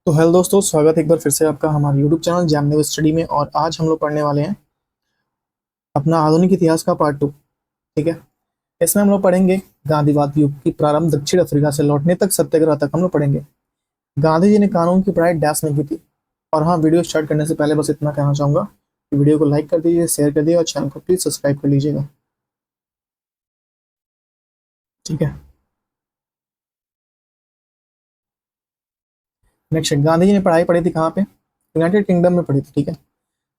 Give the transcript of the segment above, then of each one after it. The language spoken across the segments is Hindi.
तो हेलो दोस्तों, स्वागत है एक बार फिर से आपका हमारे यूट्यूब चैनल जैमनिव स्टडी में। और आज हम लोग पढ़ने वाले हैं अपना आधुनिक इतिहास का पार्ट 2। ठीक है। इसमें हम लोग पढ़ेंगे गांधीवाद युग की प्रारंभ दक्षिण अफ्रीका से लौटने तक सत्याग्रह तक हम लोग पढ़ेंगे। गांधी जी ने कानून की पढ़ाई डैश में की थी। और हाँ, वीडियो स्टार्ट करने से पहले बस इतना कहना चाहूंगा कि वीडियो को लाइक कर दीजिए, शेयर कर दीजिए और चैनल को प्लीज सब्सक्राइब कर लीजिएगा। ठीक है। नेक्स्ट, गांधी जी ने पढ़ाई पढ़ी थी कहाँ पे? यूनाइटेड किंगडम में पढ़ी थी। ठीक है।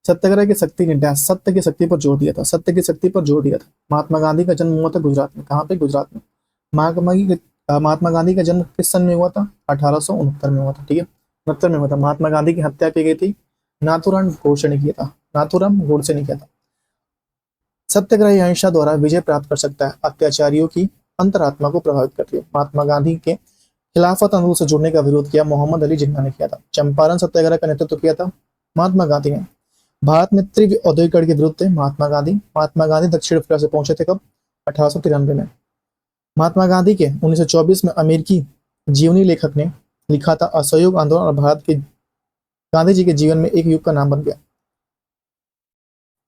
सत्याग्रह की शक्ति ने डैश सत्य की शक्ति पर जोर दिया था। सत्य की शक्ति पर जोर दिया था। महात्मा गांधी का जन्म हुआ था गुजरात में। कहाँ पे? गुजरात में। महात्मा गांधी का जन्म किस सन में हुआ था? 1869 में हुआ था। ठीक है, 69 में हुआ था। महात्मा गांधी की हत्या की गई थी। नाथूराम गोडसे ने किया था। नाथूराम गोडसे ने किया था। सत्याग्रही अहिंसा द्वारा विजय प्राप्त कर सकता है, अत्याचारियों की अंतरात्मा को प्रभावित करती है। महात्मा गांधी के खिलाफत आंदोलन से जुड़ने का विरोध किया मोहम्मद अली जिन्ना ने किया था। चंपारण सत्याग्रह का नेतृत्व किया था महात्मा गांधी ने। भारत में तीव्र औद्योगिकरण के विरुद्ध थे महात्मा गांधी। महात्मा गांधी दक्षिण अफ्रीका से पहुंचे थे कब? 1893 में। महात्मा गांधी के 1924 में अमेरिकी जीवनी लेखक ने लिखा था असहयोग आंदोलन और भारत के गांधी जी के जीवन में एक युग का नाम बन गया।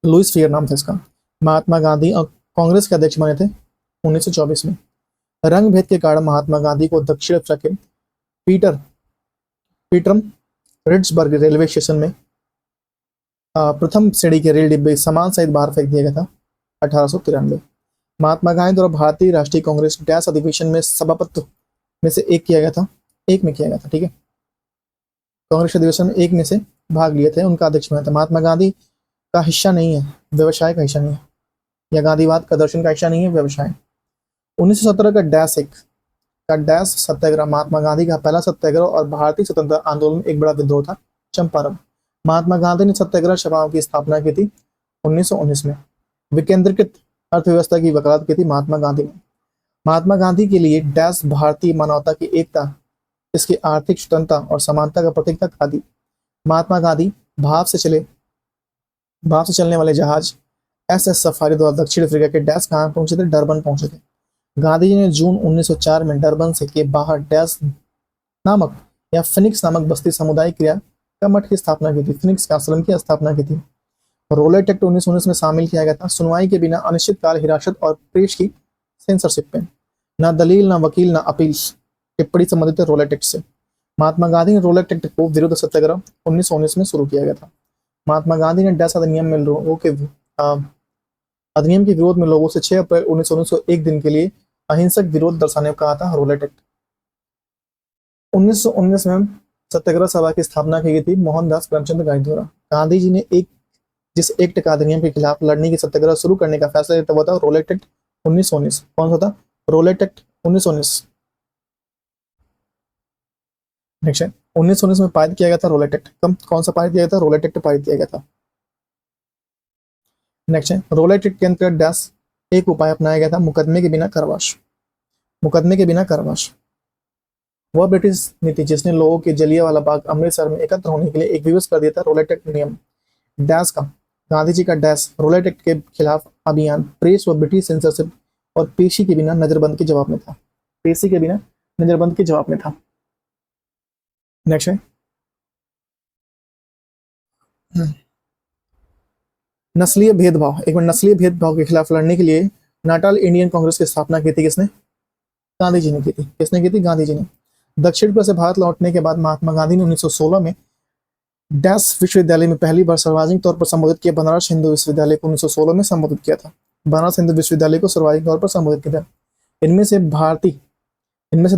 लुइस फियर नाम था इसका। महात्मा गांधी कांग्रेस के अध्यक्ष बने थे 1924 में। रंग भेद के कारण महात्मा गांधी को दक्षिण अफ्रीका के पीटर पीटरम रिट्सबर्ग रेलवे स्टेशन में प्रथम श्रेणी के रेल डिब्बे सामान सहित बाहर फेंक दिया गया था 1893। महात्मा गांधी द्वारा भारतीय राष्ट्रीय कांग्रेस डैश अधिवेशन में सभापति में से एक किया गया था। एक में किया गया था। ठीक है, कांग्रेस अधिवेशन में एक में से भाग लिए थे, उनका अध्यक्ष बना था। महात्मा गांधी का हिस्सा नहीं है, व्यवसाय का हिस्सा नहीं है, या गांधीवाद का दर्शन का हिस्सा नहीं है, व्यवसाय। 1917 का डैश सत्याग्रह महात्मा गांधी का पहला सत्याग्रह और भारतीय स्वतंत्रता आंदोलन में एक बड़ा विद्रोह था, चंपारण। महात्मा गांधी ने सत्याग्रह सभाओं की स्थापना की थी 1919 में। विकेंद्रीकृत अर्थव्यवस्था की वकालत की थी महात्मा गांधी ने। महात्मा गांधी के लिए डैश भारतीय मानवता की एकता, इसकी आर्थिक स्वतंत्रता और समानता का प्रतीक था खादी। महात्मा गांधी भाप से चलने वाले जहाज एसएस सफारी द्वारा दक्षिण अफ्रीका के डैश कहाँ पहुंचे थे? डरबन पहुंचे थे। गांधी जी ने जून 1904 में डरबन से के बाहर डैश नामक या फिनिक्स नामक बस्ती समुदाय क्रिया का मठ की स्थापना की थी। फिनिक्स का आश्रम की स्थापना की थी। रोलेट एक्ट 1919 में शामिल किया गया था। सुनवाई के बिना अनिश्चितकाल हिरासत और प्रेस की सेंसरशिप पे न दलील, न वकील, न अपील, टिप्पणी संबंधित रोलेट एक्ट से। महात्मा गांधी ने रोलेट एक्ट को विरुद्ध सत्याग्रह 1919 में शुरू किया गया था। महात्मा गांधी ने डैश अधिनियम के विरोध में लोगों से 6 अप्रैल 1919 को एक दिन के लिए अहिंसक विरोध दर्शाने को कहा था, रोलेट एक्ट। 1919 में सत्याग्रह सभा की स्थापना की गई थी मोहनदास करमचंद गांधी द्वारा। गांधी जी ने जिस एक्ट का अधिनियम के खिलाफ लड़ने की सत्याग्रह शुरू करने का फैसला लिया हुआ था, रोलेट एक्ट 1919। कौन सा था? Roulette act 1919। नेक्स्ट है 1919 में पारित किया गया था रोलेट एक्ट। कौन सा पारित किया गया था? रोलेट एक्ट पारित किया गया था। नेक्स्ट है रोलेट एक्ट के अंतर्गत डैश एक उपाय अपनाया गया था, मुकदमे के बिना कारावास। मुकदमे के बिना कारावास वह ब्रिटिश नीति जिसने लोगों के जलियांवाला बाग अमृतसर में एकत्र होने के लिए एक विवश कर दिया था, रोलेट एक्ट नियम। डैश का गांधी जी का डैश रोलेट एक्ट के खिलाफ अभियान प्रेस व ब्रिटिश सेंसरशिप और पेशी के बिना नजरबंद के जवाब में था। पेशी के बिना नजरबंद के जवाब में था। नेक्स्ट है नस्लीय भेदभाव। एक बार नस्लीय भेदभाव के खिलाफ लड़ने के लिए नाटाल इंडियन कांग्रेस की स्थापना की थी किसने? गांधी जी ने की थी। किसने की थी? गांधी जी ने। दक्षिण अफ्रीका से भारत लौटने के बाद महात्मा गांधी ने 1916 में डैश विश्वविद्यालय में पहली बार सार्वजनिक तौर पर संबोधित किया। बनारस हिंदू विश्वविद्यालय को 1916 में संबोधित किया था। बनारस हिंदू विश्वविद्यालय को सार्वजनिक तौर पर संबोधित किया था। इनमें से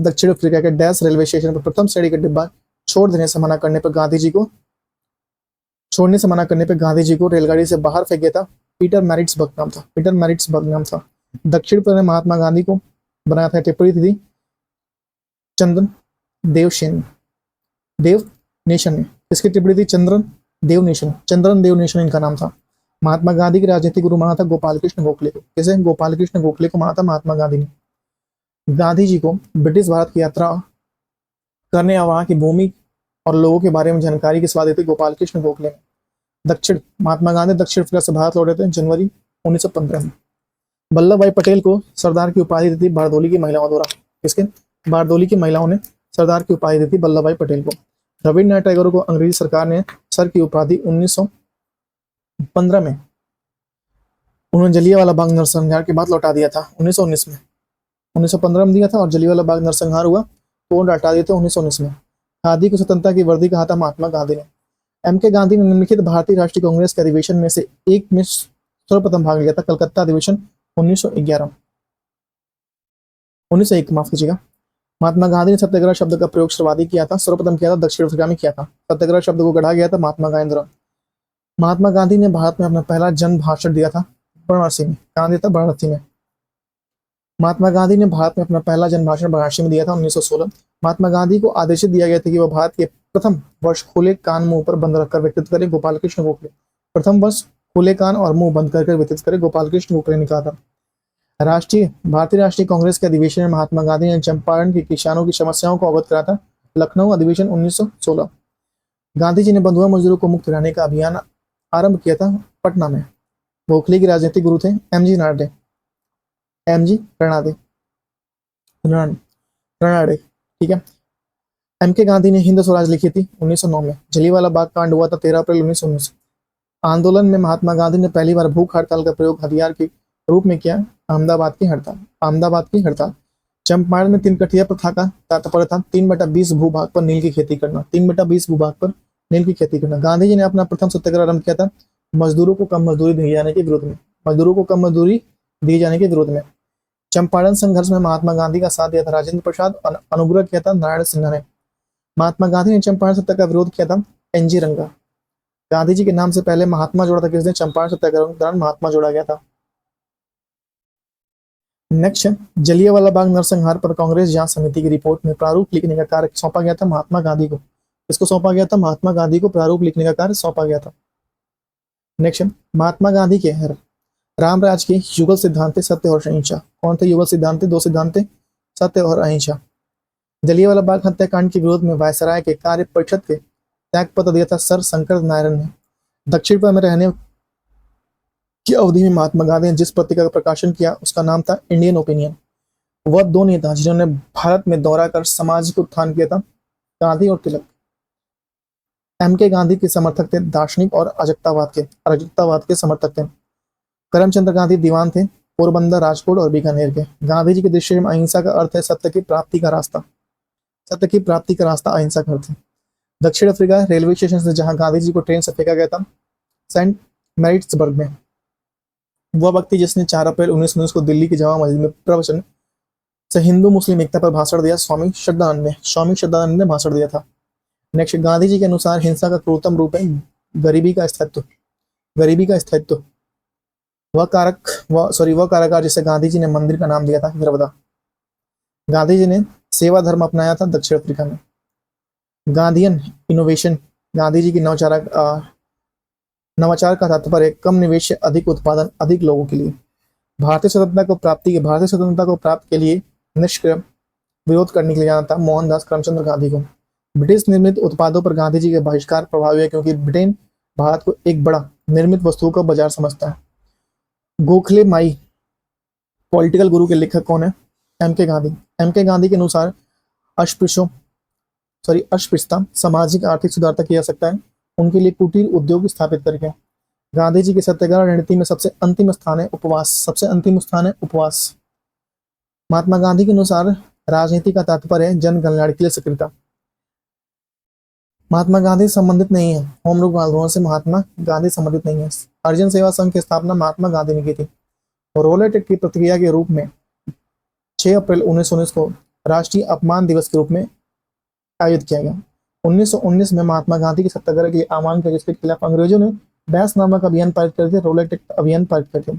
दक्षिण अफ्रीका के डैश रेलवे स्टेशन पर प्रथम श्रेणी का डिब्बा छोड़ने से मना करने पर गांधी जी को रेलगाड़ी से बाहर फेंक गया था। पीटर मैरिट्सबर्ग नाम था। दक्षिण अफ्रीका ने महात्मा गांधी को बनाया था। टिप्पणी थी चंद्रन देव नेशन ने। इसकी टिप्पणी थी चंद्रन देव नेशन इनका नाम था। महात्मा गांधी के राजनीतिक गुरु माना था गोपाल कृष्ण गोखले को। किसे? गोपाल कृष्ण गोखले को माना था महात्मा गांधी ने। गांधी जी को ब्रिटिश भारत की यात्रा करने और वहां की भूमि और लोगों के बारे में जानकारी की सलाह दी थी गोपाल कृष्ण गोखले ने। महात्मा गांधी दक्षिण अफ्रीका से भारत लौटे थे जनवरी 1915 में। वल्लभ भाई पटेल को सरदार की उपाधि दी थी बारदोली की महिलाओं द्वारा। किसके? बारदोली की महिलाओं ने सरदार की उपाधि दी थी वल्लभ भाई पटेल को। रविन्द्रनाथ टैगोर को अंग्रेजी सरकार ने सर की उपाधि 1915 में, उन्होंने जलियांवाला बाग नरसंहार के बाद लौटा दिया था 1919 में। 1915 में दिया था और जलियांवाला बाग नरसंहार हुआ तो लौटा दिए थे 1919 में। खादी को स्वतंत्रता की वर्दी कहा था महात्मा गांधी ने। एम के गांधी ने निम्नलिखित भारतीय राष्ट्रीय कांग्रेस के अधिवेशन में से एक में सर्वप्रथम भाग लिया था। कलकत्ता अधिवेशन 1911 1901 माफ कीजिएगा। महात्मा गांधी ने सत्याग्रह शब्द का प्रयोग सर्वाधिक किया था, सर्वप्रथम किया था दक्षिण अफ्रीका में किया था। सत्याग्रह शब्द को गढ़ा गया था महात्मा गांधी द्वारा। महात्मा गांधी ने भारत में अपना पहला जन भाषण दिया था वाराणसी में। कहाँ दिया था? वाराणसी में। महात्मा गांधी ने भारत में अपना पहला जन भाषण वाराणसी में दिया था 1916। महात्मा गांधी को आदेशित दिया गया था कि वह भारत के प्रथम वर्ष खुले कान मुंह पर बंद रखकर व्यक्तित्व करे गोपाल कृष्ण गोखले। प्रथम वर्ष खुले कान और मुंह बंद करके व्यतीत करे गोपाल कृष्ण गोखले ने कहा था। भारतीय राष्ट्रीय कांग्रेस के अधिवेशन में महात्मा गांधी ने चंपारण के किसानों की समस्याओं को अवगत करा था। लखनऊ अधिवेशन 1916। गांधी जी ने बंधुआ मजदूरों को मुक्त कराने का अभियान आरंभ किया था पटना में। गोखले के राजनीतिक गुरु थे एमजी रनाडे। ठीक है। एम के गांधी ने हिंद स्वराज लिखी थी 1909 में। जलियांवाला बाग कांड हुआ था 13 अप्रैल 1919। आंदोलन में महात्मा गांधी ने पहली बार भूख हड़ताल का प्रयोग हथियार के रूप में किया। अहमदाबाद की हड़ताल। चंपारण में 3 कठिया प्रथा का तात्पर्य था 3/20 भूभाग पर नील की खेती करना। 3/20 भूभाग पर नील की खेती करना। गांधी जी ने अपना प्रथम सत्याग्रह आरंभ किया था मजदूरों को कम मजदूरी दिए जाने के विरोध में। चंपारण संघर्ष में महात्मा गांधी का साथ दिया था राजेंद्र प्रसाद और अनुग्रह किया था नारायण सिन्हा ने। महात्मा गांधी ने चंपारण सत्याग्रह का विरोध किया था एनजी रंगा। गांधी जी के नाम से पहले महात्मा जोड़ा था किसने? चंपारण सत्याग्रह के दौरान महात्मा जोड़ा गया था। नेक्स्ट है जलियांवाला बाग नरसंहार पर कांग्रेस जांच समिति की रिपोर्ट में प्रारूप लिखने का कार्य सौंपा गया था महात्मा गांधी को। इसको सौंपा गया था महात्मा गांधी को प्रारूप लिखने का कार्य सौंपा गया था। नेक्स्ट महात्मा गांधी के रामराज के युगल सिद्धांत सत्य और अहिंसा। कौन थे युगल सिद्धांत? 2 सिद्धांत सत्य और अहिंसा। जलियांवाला बाग हत्याकांड के विरोध में वायसराय के कार्य परिषद के त्याग पत्र दिया था सर शंकर नारायण ने। दक्षिण में रहने की अवधि में महात्मा गांधी ने जिस पत्रिका का प्रकाशन किया उसका नाम था इंडियन ओपिनियन। वह 2 नेता जिन्होंने भारत में दौरा कर सामाजिक उत्थान किया था, गांधी और तिलक। एम के गांधी के समर्थक थे, दार्शनिक और अराजकतावाद के समर्थक थे। करमचंद गांधी दीवान थे, पोरबंदर, राजकोट और बीकानेर के। गांधी जी के दृष्टि में अहिंसा का अर्थ है सत्य की प्राप्ति का रास्ता अहिंसा का अर्थ है। दक्षिण अफ्रीका रेलवे स्टेशन से जहां गांधी जी को ट्रेन से फेंका गया था सेंट मैरिट्सबर्ग में। वह व्यक्ति जिसने 4 अप्रैल 1919 को दिल्ली की जामा मस्जिद में प्रवचन से हिंदू मुस्लिम एकता पर भाषण दिया, स्वामी श्रद्धानंद ने भाषण दिया था। नेक्स्ट, गांधी जी के अनुसार हिंसा का क्रूरतम रूप है गरीबी का स्थायित्व। वह कारागार जिसे गांधी जी ने मंदिर का नाम दिया था गिरवदा। गांधी जी ने सेवा धर्म अपनाया था दक्षिण अफ्रीका में। गांधीयन इनोवेशन, गांधी जी की नवाचार का तात्पर्य कम निवेश से अधिक उत्पादन, अधिक लोगों के लिए। भारतीय स्वतंत्रता को प्राप्त के लिए निष्क्रिय विरोध करने के लिए जाना था मोहनदास करमचंद गांधी को। ब्रिटिश निर्मित उत्पादों पर गांधी जी के बहिष्कार प्रभावी है क्योंकि ब्रिटेन भारत को एक बड़ा निर्मित वस्तुओं का बाजार समझता है। गोखले माई पॉलिटिकल गुरु के लेखक कौन है? एम के गांधी के अनुसार अस्पृश्यता सामाजिक आर्थिक सुधार तक किया जा सकता है उनके लिए कुटीर उद्योग स्थापित करके। गांधी जी की सत्याग्रह रणनीति में सबसे अंतिम स्थान है उपवास। महात्मा गांधी के अनुसार राजनीति का तात्पर्य है जन कल्याण के लिए सक्रियता। महात्मा गांधी संबंधित नहीं है होम रूल आंदोलन से, महात्मा गांधी संबंधित नहीं है। हरिजन सेवा संघ की स्थापना महात्मा गांधी ने की थी। रोलेट एक्ट की प्रतिक्रिया के रूप में 6 अप्रैल 1919 को राष्ट्रीय अपमान दिवस के रूप में आयोजित किया गया। 1919 में महात्मा गांधी के सत्याग्रह के लिए आह्वान किया जिसके खिलाफ अंग्रेजों ने डैश नामक अभियान पारित कर दिया, रोलेट एक्ट अभियान पारित कर दिया।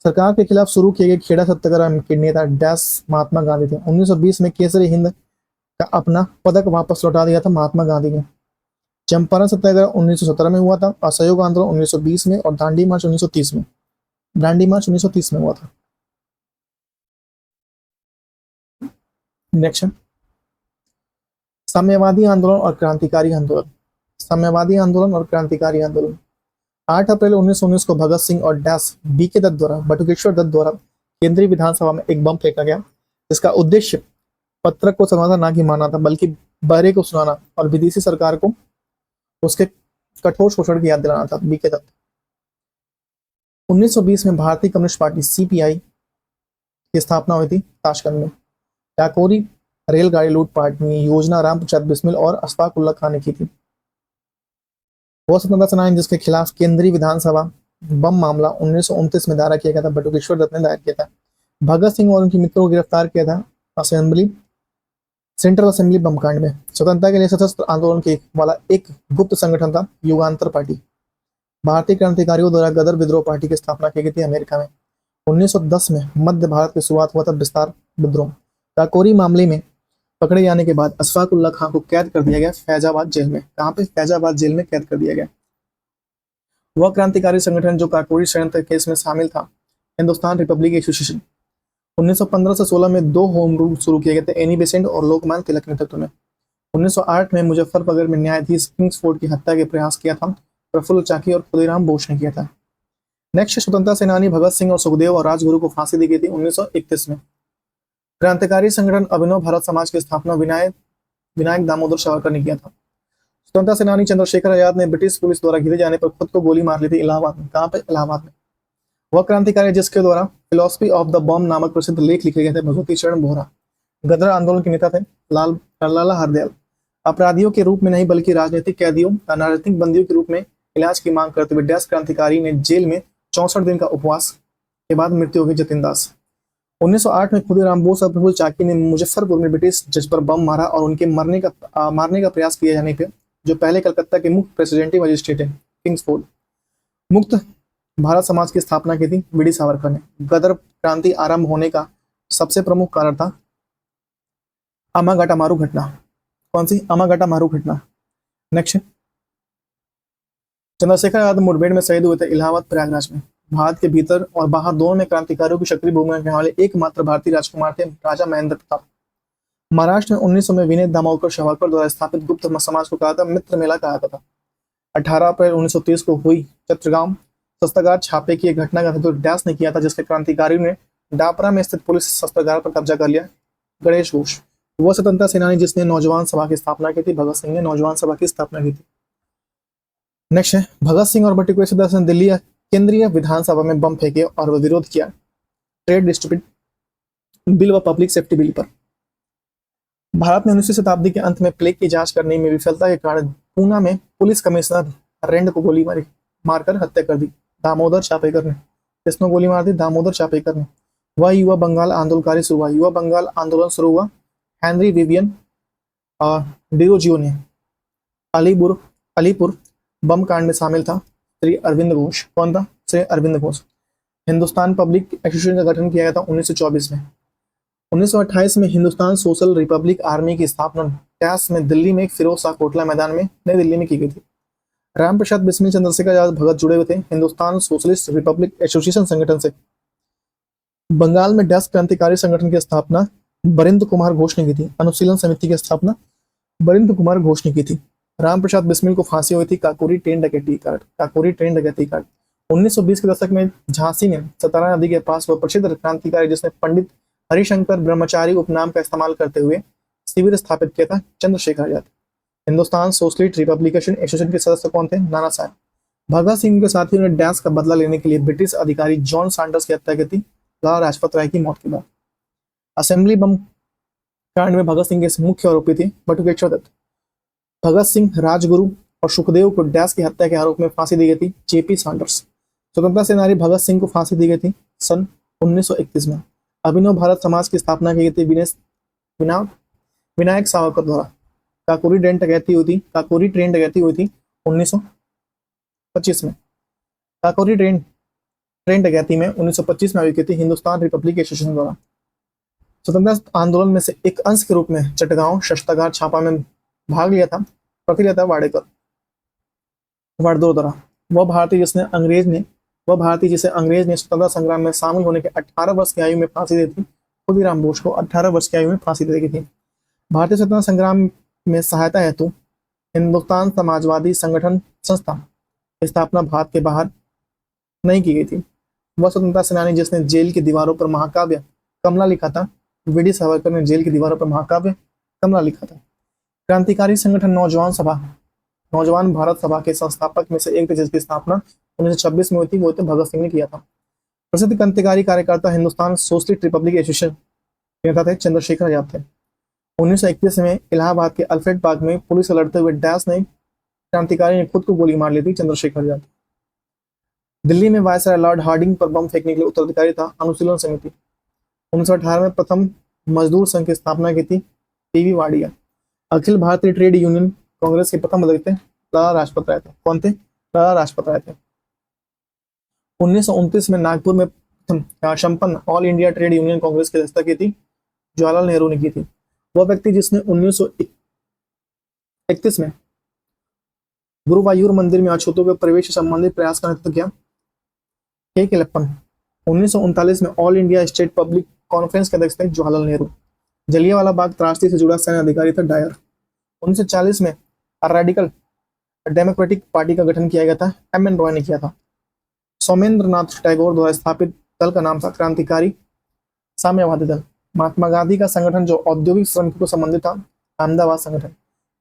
सरकार के खिलाफ शुरू किए गए खेड़ा सत्याग्रह के नेता डैश महात्मा गांधी थे। 1920 में केसरी हिंद का अपना पदक वापस लौटा दिया था महात्मा गांधी ने। चंपारण सत्याग्रह 1917 में हुआ था, असहयोग आंदोलन 1920 में और दांडी मार्च 1930 में हुआ था। नेक्स्ट, साम्यवादी आंदोलन और क्रांतिकारी आंदोलन। 8 अप्रैल 1919 को भगत सिंह और डैश बीके दत्त द्वारा बटुकेश्वर दत्त द्वारा केंद्रीय विधानसभा में एक बम फेंका गया जिसका उद्देश्य पत्रक को समझना ना कि माना था बल्कि बहरे को सुनाना और विदेशी सरकार को उसके कठोर शोषण की याद दिलाना था। बीके दत्त। 1920 में भारतीय कम्युनिस्ट पार्टी सीपीआई की स्थापना हुई थी ताशकंद में। काकोरी रेलगाड़ी लूटपाट की योजना राम प्रसाद बिस्मिल और अशफाक उल्ला खान ने की थी। वो स्वतंत्रता सेनानी जिसके खिलाफ केंद्रीय विधानसभा बम मामला 1929 में दायर किया गया था, बटुकेश्वर दत्त ने दायर किया था। भगत सिंह और उनके मित्रों को गिरफ्तार किया था सेंट्रल असेंबली बम कांड में। स्वतंत्रता के लिए सशस्त्र आंदोलन के वाला एक गुप्त संगठन था युगांतर पार्टी। भारतीय क्रांतिकारियों द्वारा गदर विद्रोह पार्टी की स्थापना की गई थी अमेरिका में। 1910 में मध्य भारत की शुरुआत हुआ था विस्तार विद्रोह। काकोरी मामले में पकड़े जाने के बाद अशफाक उल्ला खां को कैद कर दिया गया फैजाबाद जेल में। कहां पे? फैजाबाद जेल में कैद कर दिया गया। वह क्रांतिकारी संगठन जो काकोरी षड्यंत्र केस में शामिल था, हिंदुस्तान रिपब्लिक एसोसिएशन। 1915 से 16 में 2 होम रूल शुरू किए गए थे एनी बेसेंट और लोकमान्य तिलक के नेतृत्व में। 1908 में मुजफ्फरनगर में न्यायाधीश किंग्सफोर्ड की हत्या के प्रयास किया था प्रफुल्ल चाकी और खुदीराम बोस ने किया था। नेक्स्ट, स्वतंत्रता सेनानी भगत सिंह और सुखदेव और राजगुरु को फांसी दी गई थी 1931 में। क्रांतिकारी संगठन अभिनव भारत समाज की स्थापना विनायक दामोदर सावरकर ने किया था। स्वतंत्रता सेनानी चंद्रशेखर आजाद ने ब्रिटिश पुलिस द्वारा घिरे जाने पर खुद को गोली मार ली थी इलाहाबाद में। कहां पे? इलाहाबाद में। वह क्रांतिकारी जिसके द्वारा फिलोसफी ऑफ द बॉम्ब नामक प्रसिद्ध लेख लिखे गए थे, भगवती चरण बोहरा। गदर आंदोलन के नेता थे लाला हरदयाल। अपराधियों के रूप में नहीं बल्कि राजनीतिक कैदियों या राजनीतिक बंदियों के रूप में इलाज की मांग करते हुए डैश क्रांतिकारी ने जेल में 64 दिन का उपवास के बाद मृत्यु हो गई। जतिन दास। 1908 में खुदीराम बोस और प्रफुल्ल चाकी ने मुजफ्फरपुर में ब्रिटिश जज पर बम मारा और उनके मारने का प्रयास किए जाने पर जो पहले कलकत्ता के मुख्य प्रेसिडेंटी मजिस्ट्रेट है किंग्सफोर्ड मुक्त भारत समाज की स्थापना की थी वीडी सावरकर ने। गदर क्रांति आरंभ होने का सबसे प्रमुख कारण था अमागाटामारू घटना। कौन सी? अमागाटामारू घटना। नेक्स्ट, चंद्रशेखर आजाद मुठभेड़ में शहीद हुए थे इलाहाबाद प्रयागराज में। भारत के भीतर और बाहर दोनों में क्रांतिकारियों की सक्रिय भूमिका निभाने वाले एकमात्र भारतीय राजकुमार थे राजा महेंद्र प्रताप। महाराष्ट्र में 1900 में विनय दामोदर सावरकर द्वारा स्थापित गुप्त समाज को कहा था मित्र मेला कहा जाता था। 18 अप्रैल 1930 को हुई चट्टग्राम शस्त्रागार छापे की एक घटना का नेतृत्व डैश ने किया था, जिसके क्रांतिकारियों ने डापरा में स्थित पुलिस शस्त्रागार पर कब्जा कर लिया। गणेश घोष। वह स्वतंत्रता सेनानी जिसने नौजवान सभा की स्थापना की थी। भगत सिंह ने नौजवान सभा की स्थापना की थी। नेक्स्ट है, भगत सिंह और बटुकेश्वर दत्त ने दिल्ली केंद्रीय विधानसभा में बम फेंके और विरोध किया ट्रेड डिस्ट्रीब्यूट बिल व पब्लिक सेफ्टी बिल पर। भारत में 19वीं शताब्दी के अंत में प्लेग की जांच करने में विफलता के कारण पूना में पुलिस कमिश्नर रेंड को गोली मारकर हत्या कर दी दामोदर चापेकर ने। किसने गोली मार दी? दामोदर चापेकर ने। वह युवा बंगाल आंदोलनकारी शुरू हुआ। युवा बंगाल आंदोलन शुरू हुआ हेनरी विवियन डिरोजियो ने। अलीपुर बम कांड में शामिल था श्री अरविंद घोष। कौन था? श्री अरविंद घोष। हिंदुस्तान पब्लिक एसोसिएशन का गठन किया गया था 1924 में। 1928 में हिंदुस्तान सोशल रिपब्लिक आर्मी की स्थापना डैश में दिल्ली में फिरोज शाह कोटला मैदान में नई दिल्ली में की गई थी। राम प्रसाद बिस्मिल चंद्रशेखर आजाद भगत जुड़े हुए थे हिंदुस्तान सोशलिस्ट रिपब्लिक एसोसिएशन संगठन से। बंगाल में डैश क्रांतिकारी संगठन की स्थापना बरिंद्र कुमार घोष ने की थी। अनुशीलन समिति की स्थापना बरिंद्र कुमार घोष ने की थी। राम प्रसाद बिस्मिल को फांसी हुई थी काकोरी ट्रेन डकैती कांड। 1920 के दशक में झांसी में सतारा नदी के पास वह प्रसिद्ध क्रांतिकारी जिसने पंडित हरिशंकर ब्रह्मचारी उपनाम का इस्तेमाल करते हुए शिविर स्थापित किया था, Chandrashekhar Azad. Hindustan socialist republication association के सदस्य कौन थे? नाना साहब। भगत सिंह के साथियों ने डैश का बदला लेने के लिए ब्रिटिश अधिकारी जॉन सैंडर्स की हत्या की थी लाला लाजपत राय की मौत के बाद। असेंबली बम कांड में भगत सिंह के मुख्य आरोपी थे बटुकेश्वर दत्त। भगत सिंह, राजगुरु और सुखदेव को डैश की हत्या के आरोप में फांसी दी गई थी जेपी सैंडर्स। स्वतंत्रता सेनानी भगत सिंह को फांसी दी गई थी सन 1931 में। अभिनव भारत समाज की स्थापना की गई थी विनायक सावरकर द्वारा। काकोरी ट्रेन डकैती हुई थी 1925 में। काकोरी ट्रेन डकैती में 1925 में हुई थी हिंदुस्तान रिपब्लिक एसोसिएशन द्वारा। स्वतंत्रता आंदोलन में से एक अंश के रूप में चट्टगांव शस्त्रागार छापा में भाग लिया था प्रतिरता वाडेकर द्वारा। वह भारतीय जिसे अंग्रेज ने स्वतंत्रता संग्राम में शामिल होने के 18 वर्ष की आयु में फांसी दी थी। खुदीराम बोस को 18 वर्ष की आयु में फांसी दी गई थी। भारतीय स्वतंत्रता संग्राम में सहायता हेतु हिंदुस्तान समाजवादी संगठन संस्था की स्थापना भारत के बाहर नहीं की गई थी। वह स्वतंत्रता सेनानी जिसने जेल की दीवारों पर महाकाव्य कमला लिखा था। वीडी सावरकर ने जेल की दीवारों पर महाकाव्य कमला लिखा था। क्रांतिकारी संगठन नौजवान सभा, नौजवान भारत सभा के संस्थापक में से एक थे जिसकी स्थापना 1926 में हुई थी, वो थे भगत सिंह ने किया था। प्रसिद्ध क्रांतिकारी कार्यकर्ता हिंदुस्तान सोशलिस्ट रिपब्लिक एसोसिएशन नेता थे चंद्रशेखर आजाद थे। 1931 में इलाहाबाद के अल्फ्रेड पार्क में पुलिस से लड़ते हुए डैश ने क्रांतिकारी ने खुद को गोली मार ली थी, चंद्रशेखर आजाद। दिल्ली में वायसराय लॉर्ड हार्डिंग पर बम फेंकने के लिए उत्तराधिकारी था अनुशीलन समिति। 1918 में प्रथम मजदूर संघ की स्थापना की थी PV Wadia. Akhil Bharatiya trade Union Congress के प्रथम अध्यक्ष थे लाला लाजपत राय थे। कौन थे? लाला लाजपत राय थे। 1929 में नागपुर में संपन्न all India Trade Union Congress की अध्यक्षता की थी जवाहरलाल नेहरू ने की थी। वह व्यक्ति जिसने 1931 में गुरुवायूर मंदिर में अछूतों के प्रवेश से संबंधित प्रयास का नेतृत्व किया, के केलप्पन। 1939 में all India state public conference के अध्यक्ष थे जवाहरलाल नेहरू। जलियांवाला बाग त्रासदी से जुड़ा सैन्य अधिकारी था डायर। 1940 में रेडिकल डेमोक्रेटिक पार्टी का गठन किया गया था, एम.एन. रॉय ने किया था। सोमेंद्र नाथ टैगोर द्वारा स्थापित दल का नाम था क्रांतिकारी साम्यवादी दल। महात्मा गांधी का संगठन जो औद्योगिक श्रमिकों को संबंधित था, अहमदाबाद संगठन।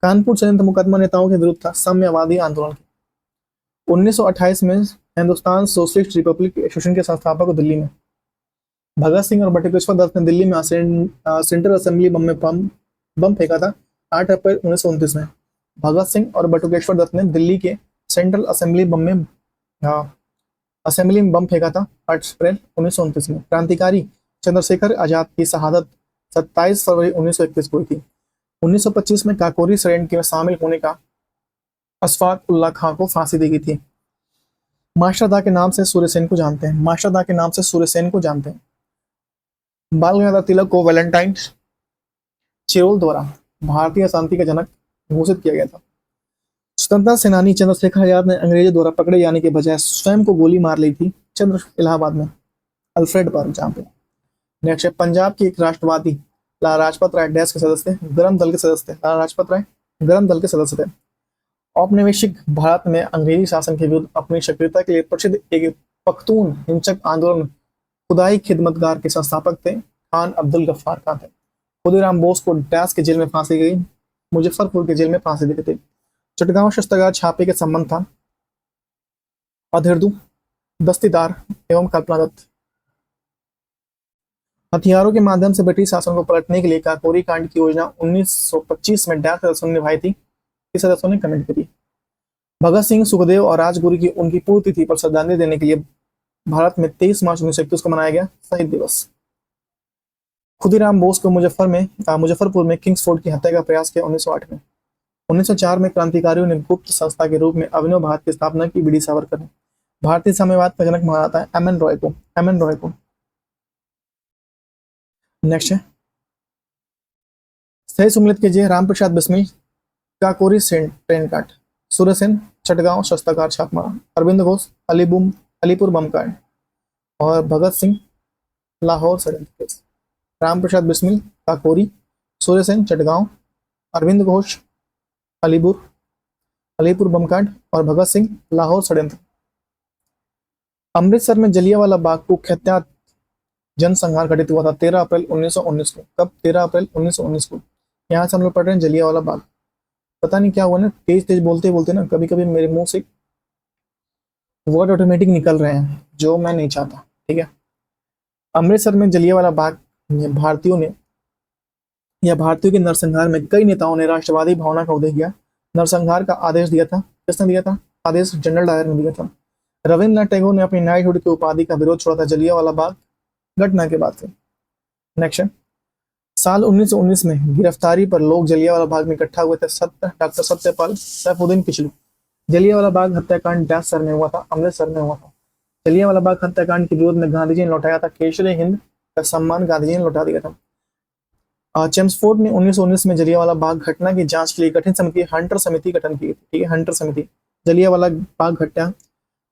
कानपुर षड्यंत्र मुकदमा नेताओं के विरुद्ध था, साम्यवादी आंदोलन। 1928 में हिंदुस्तान सोशलिस्ट रिपब्लिक एसोसिएशन के संस्थापक को दिल्ली में भगत सिंह और बटुकेश्वर दत्त ने दिल्ली में सेंट्रल असेंबली बम फेंका था 8 अप्रैल 1929 में। भगत सिंह और बटुकेश्वर दत्त ने दिल्ली के सेंट्रल असेंबली में बम फेंका था 8 अप्रैल 1929 में। क्रांतिकारी चंद्रशेखर आजाद की शहादत 27 फरवरी 1931 को हुई थी। 1925 में काकोरी षड्यंत्र में शामिल होने का अशफाक उल्ला खां को फांसी दी गई थी। मास्टरदा के नाम से सूर्यसेन को जानते हैं। मास्टरदा के नाम से सूर्यसेन को जानते हैं। बाल गंगाधर तिलक को वैलेंटाइन चेरोल द्वारा भारतीय शांति का जनक घोषित किया गया था। स्वतंत्रता सेनानी चंद्रशेखर आजाद ने अंग्रेजों द्वारा पकड़े जाने के बजाय स्वयं को गोली मार ली थी इलाहाबाद में अल्फ्रेड पार्क जहाँ पे। नेक्स्ट है पंजाब की एक राष्ट्रवादी लाला लाजपत राय डैश के सदस्य थे, गरम दल के सदस्य थे। लाला लाजपत राय गरम दल के सदस्य थे। औपनिवेशिक भारत में अंग्रेजी शासन के विरुद्ध अपनी सक्रियता के लिए प्रसिद्ध एक पख्तून हिंसक आंदोलन खुदाई खिदमतगार के संस्थापक थे खान अब्दुल गफ्फार खान थे। खुदीराम बोस को डैश के जेल में फांसी गई, मुजफ्फरपुर के जेल में फांसी दी गई थी। चटगांव शस्त्रागार छापे के संबंध था अधेरदू दस्तीदार एवं कल्पना दत्त। हथियारों के माध्यम से ब्रिटिश शासन को पलटने के लिए काकोरी कांड की योजना 1925 में डैश सदस्यों ने निभाई थी। इस सदस्यों ने कमेंट करी। भगत सिंह, सुखदेव और राजगुरु की उनकी पूर्व तिथि पर श्रद्धांजलि देने के लिए भारत में 23 मार्च 1931 को मनाया गया शहीद दिवस। खुदीराम बोस को मुजफ्फरपुर में किंग्सफोर्ड की हत्या का प्रयास किया 1908 में। 1904 में क्रांतिकारियों ने गुप्त संस्था के रूप में अभिनव भारत की स्थापना की। बीडी सावरकर ने भारतीय साम्यवाद का जनक माना जाता है एम.एन. रॉय को। नेक्स्ट है सही सुमिलित कीजिए। रामप्रसाद बिस्मिल काकोरी ट्रेन कांड, सूर्यसेन चटगांव शस्त्रागार छापमारा, अरविंद घोष अलीपुर बम कांड और भगत सिंह लाहौर षड्यंत्र केस। रामप्रसाद बिस्मिल काकोरी, सूर्यसेन चटगांव, अरविंद घोष अलीपुर बम कांड और भगत सिंह लाहौर षड्यंत्र। अमृतसर में जलियांवाला बाग को कुख्यात जनसंहार घटित हुआ था 13 अप्रैल 1919 को। कब? 13 अप्रैल 1919 को। यहाँ से हम लोग पढ़ रहे हैं जलियांवाला बाग। पता नहीं क्या हुआ ना, तेज बोलते ना कभी कभी मेरे मुंह से वर्ड ऑटोमेटिक निकल रहे हैं जो मैं नहीं चाहता। ठीक है। अमृतसर में जलियांवाला बाग में भारतीयों के नरसंहार में कई नेताओं ने राष्ट्रवादी भावना का उदय किया। नरसंहार का आदेश दिया था, किसने दिया था? आदेश जनरल डायर ने दिया था। रविन्द्रनाथ टैगोर ने अपनी नाइटहुड की उपाधि का विरोध छोड़ा था जलियांवाला बाग घटना के बाद से। नेक्स्ट, साल 1919 में गिरफ्तारी पर लोग जलियांवाला बाग में इकट्ठा हुए थे। डॉक्टर सत्यपाल सैफुद्दीन किचलू। जलियांवाला बाग हत्याकांड डैश शहर में हुआ था, अमृतसर में हुआ था। जलियांवाला बाग हत्याकांड के विरोध में गांधी जी ने लौटाया था केसरी हिंद का सम्मान, गांधी जी ने लौटा दिया था। चेम्सफोर्ड ने 1919 में जलियांवाला बाग घटना की जांच के लिए गठित समिति हंटर समिति गठन की थी। ठीक है, हंटर समिति। जलियांवाला बाग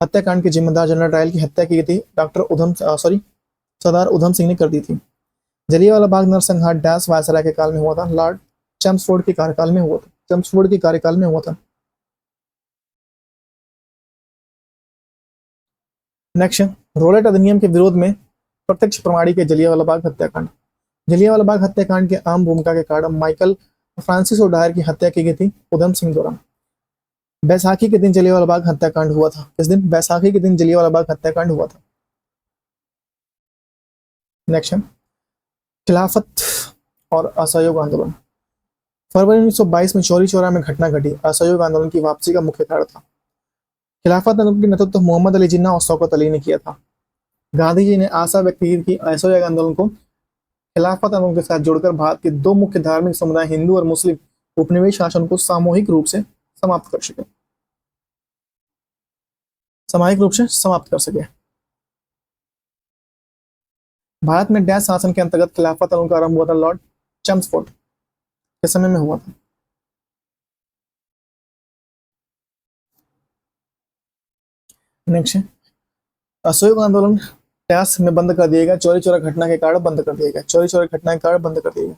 हत्याकांड के जिम्मेदार जनरल डायल की हत्या की गई थी सरदार उधम सिंह ने कर दी थी। जलियांवाला बाग नरसंहार डैश वायसराय के काल में हुआ था, लॉर्ड चेम्सफोर्ड के कार्यकाल में हुआ था। नेक्स्ट, रोलेट अधिनियम के विरोध में प्रत्यक्ष प्रमाणी के जलियांवाला बाग हत्याकांड। जलियांवाला बाग हत्याकांड के अहम भूमिका के कारण माइकल फ्रांसिस ओडायर की हत्या की गई थी उधम सिंह द्वारा। बैसाखी के दिन जलियांवाला बाग हत्याकांड हुआ था, किस दिन? बैसाखी के दिन जलियांवाला बाग हत्याकांड हुआ था। नेक्स्ट है खिलाफत और असहयोग आंदोलन। फरवरी 1922 में चौरी चौरा में घटना घटी। असहयोग आंदोलन की वापसी का मुख्य कारण था। खिलाफत आंदोलन का नेतृत्व मोहम्मद अली जिन्ना और शौकत अली ने किया था। गांधी जी ने आशा व्यक्त की कि असहयोग आंदोलन को खिलाफत आंदोलन के साथ जोड़कर भारत के दो मुख्य धार्मिक समुदाय हिंदू और मुस्लिम उपनिवेश शासन को सामूहिक रूप से समाप्त कर सके। भारत में डैश शासन के अंतर्गत खिलाफत आंदोलन का आरंभ हुआ था। लॉर्ड चैम्सफोर्ड के समय में हुआ था। नेक्स्ट है असहयोग आंदोलन डैश में बंद कर दिया गया। चौरी चौरा घटना के कारण बंद कर दिया गया। चौरी चौरा घटना के कारण बंद कर दिया गया।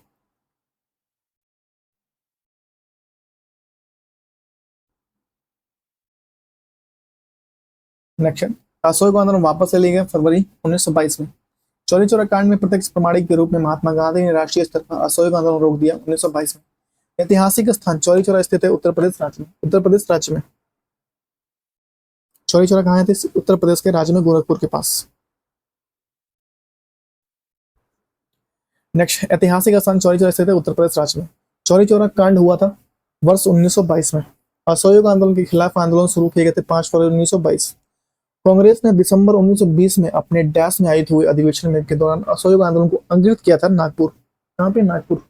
नेक्स्ट असहयोग आंदोलन वापस ले लिया गया फरवरी 1922 में। चौरी चौरा कांड में प्रत्यक्ष प्रमाणिक के रूप में महात्मा गांधी ने राष्ट्रीय स्तर पर असहयोग आंदोलन रोक दिया 1922 में। ऐतिहासिक स्थान चौरी चौरा स्थित है उत्तर प्रदेश राज्य में। उत्तर प्रदेश राज्य में चौरी चौरा कहाँ है? उत्तर प्रदेश के राज्य में गोरखपुर के पास। नेक्स्ट ऐतिहासिक स्थान चौरी चौरा स्थित है उत्तर प्रदेश राज्य में। चौरी चौरा कांड हुआ था वर्ष 1922 में। असहयोग आंदोलन के खिलाफ आंदोलन शुरू किए गए थे 5 फरवरी 1922। कांग्रेस ने दिसंबर 1920 में अपने डैश में आयोजित हुए अधिवेशन में के दौरान असहयोग आंदोलन को अंगीकृत किया था नागपुर। कहाँ पे? नागपुर।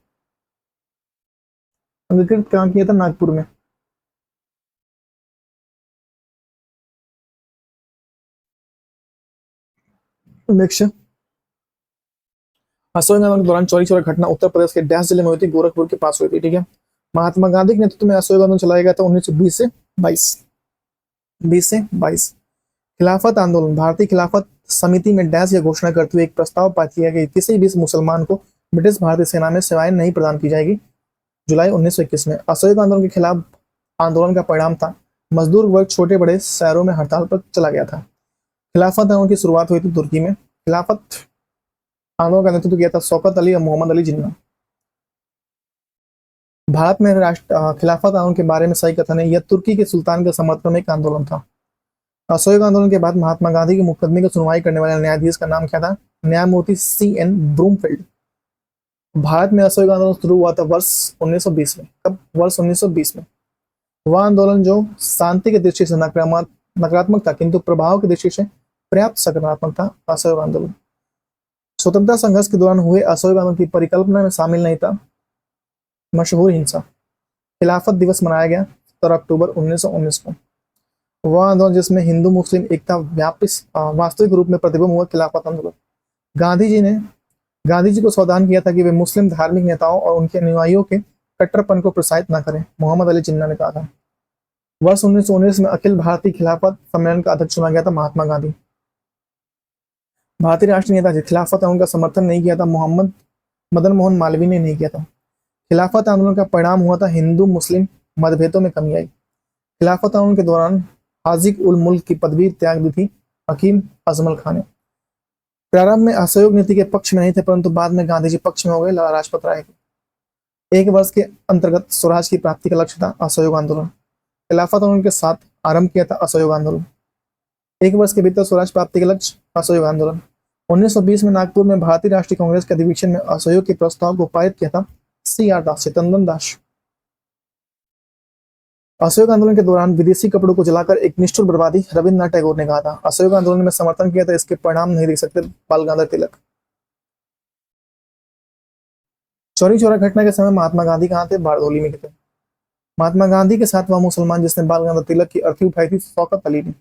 अंगीकृत कहाँ किया था? नागपुर में। नेक्स्ट असहयोग आंदोलन के दौरान चौरी चौरा घटना उत्तर प्रदेश के डैश जिले में हुई थी, गोरखपुर के पास हुई थी। ठीक है। महात्मा गांधी के नेतृत्व में असहयोग आंदोलन चलाया गया था 1920 से 22। 20 से 22। खिलाफत आंदोलन भारतीय खिलाफत समिति में डैश यह घोषणा करते हुए एक प्रस्ताव पास किया कि किसी भी मुसलमान को ब्रिटिश भारतीय सेना में सेवाएं नहीं प्रदान की जाएगी। जुलाई 1921 में असहयोग आंदोलन के खिलाफ आंदोलन का परिणाम था मजदूर वर्ग छोटे बड़े शहरों में हड़ताल पर चला गया था। खिलाफत आंदोलन की शुरुआत हुई थी तुर्की में। खिलाफत आंदोलन का नेतृत्व किया था शौकत अली और मोहम्मद अली जिन्ना। भारत में खिलाफत आंदोलन के बारे में सही कथन है, यह तुर्की के सुल्तान के समर्थन में एक आंदोलन था। असहयोग आंदोलन के बाद महात्मा गांधी के मुकदमे की सुनवाई करने वाले न्यायाधीश का नाम क्या था? न्यायमूर्ति C.N. ब्रूमफील्ड। भारत में असहयोग आंदोलन शुरू हुआ था वर्ष 1920 में। कब? वर्ष 1920 में। वह आंदोलन जो शांति की दृष्टि से नकारात्मक था किंतु प्रभाव की दृष्टि से पर्याप्त सकारात्मक था। असहयोग आंदोलन स्वतंत्रता संघर्ष के दौरान हुए असहयोग आंदोलन की परिकल्पना में शामिल नहीं था। मशहूर हिंसा। खिलाफत दिवस मनाया गया 17 अक्टूबर 1919 को। वह आंदोलन जिसमें हिंदू मुस्लिम एकता वास्तविक रूप में प्रतिबिंब हुआ खिलाफत आंदोलन। गांधी जी को सावधान किया था कि वे मुस्लिम धार्मिक नेताओं और उनके अनुयायियों के कट्टरपन को प्रोत्साहित न करें, मोहम्मद अली जिन्ना ने कहा था। वर्ष 1919 में अखिल भारतीय खिलाफत सम्मेलन का अध्यक्ष चुना गया था महात्मा गांधी। भारतीय राष्ट्रीय नेता खिलाफत आंदोलन का समर्थन नहीं किया था, मदन मोहन मालवीय ने नहीं किया था। खिलाफत आंदोलन का परिणाम हुआ था हिंदू मुस्लिम मतभेदों में कमी आई। खिलाफत आंदोलन के दौरान हाजिक उल मुल्क की पदवी त्याग दी थी हकीम अजमल खान ने। प्रारंभ में असहयोग नीति के पक्ष में नहीं थे परंतु बाद में गांधी जी पक्ष में हो गए लाला लाजपत राय के। एक वर्ष के अंतर्गत स्वराज की प्राप्ति का लक्ष्य था असहयोग आंदोलन। खिलाफत आंदोलन के साथ आरंभ किया था असहयोग आंदोलन। एक वर्ष के भीतर स्वराज प्राप्ति का लक्ष्य असहयोग आंदोलन। 1920 में नागपुर में भारतीय राष्ट्रीय कांग्रेस के अधिवेशन में असहयोग के प्रस्ताव को पारित किया था C.R. दास, चित्तरंजन दास। असहयोग आंदोलन के दौरान विदेशी कपड़ों को जलाकर एक निष्ठुर बर्बादी रविन्द्रनाथ टैगोर ने कहा था। असहयोग आंदोलन में समर्थन किया था, इसके परिणाम नहीं देख सकते बाल गंगाधर तिलक। चौरी चौरा घटना के समय महात्मा गांधी कहाँ थे? बारडोली में थे। महात्मा गांधी के साथ वह मुसलमान जिसने बाल गंगाधर तिलक की अर्थी उठाई थी शौकत अली ने।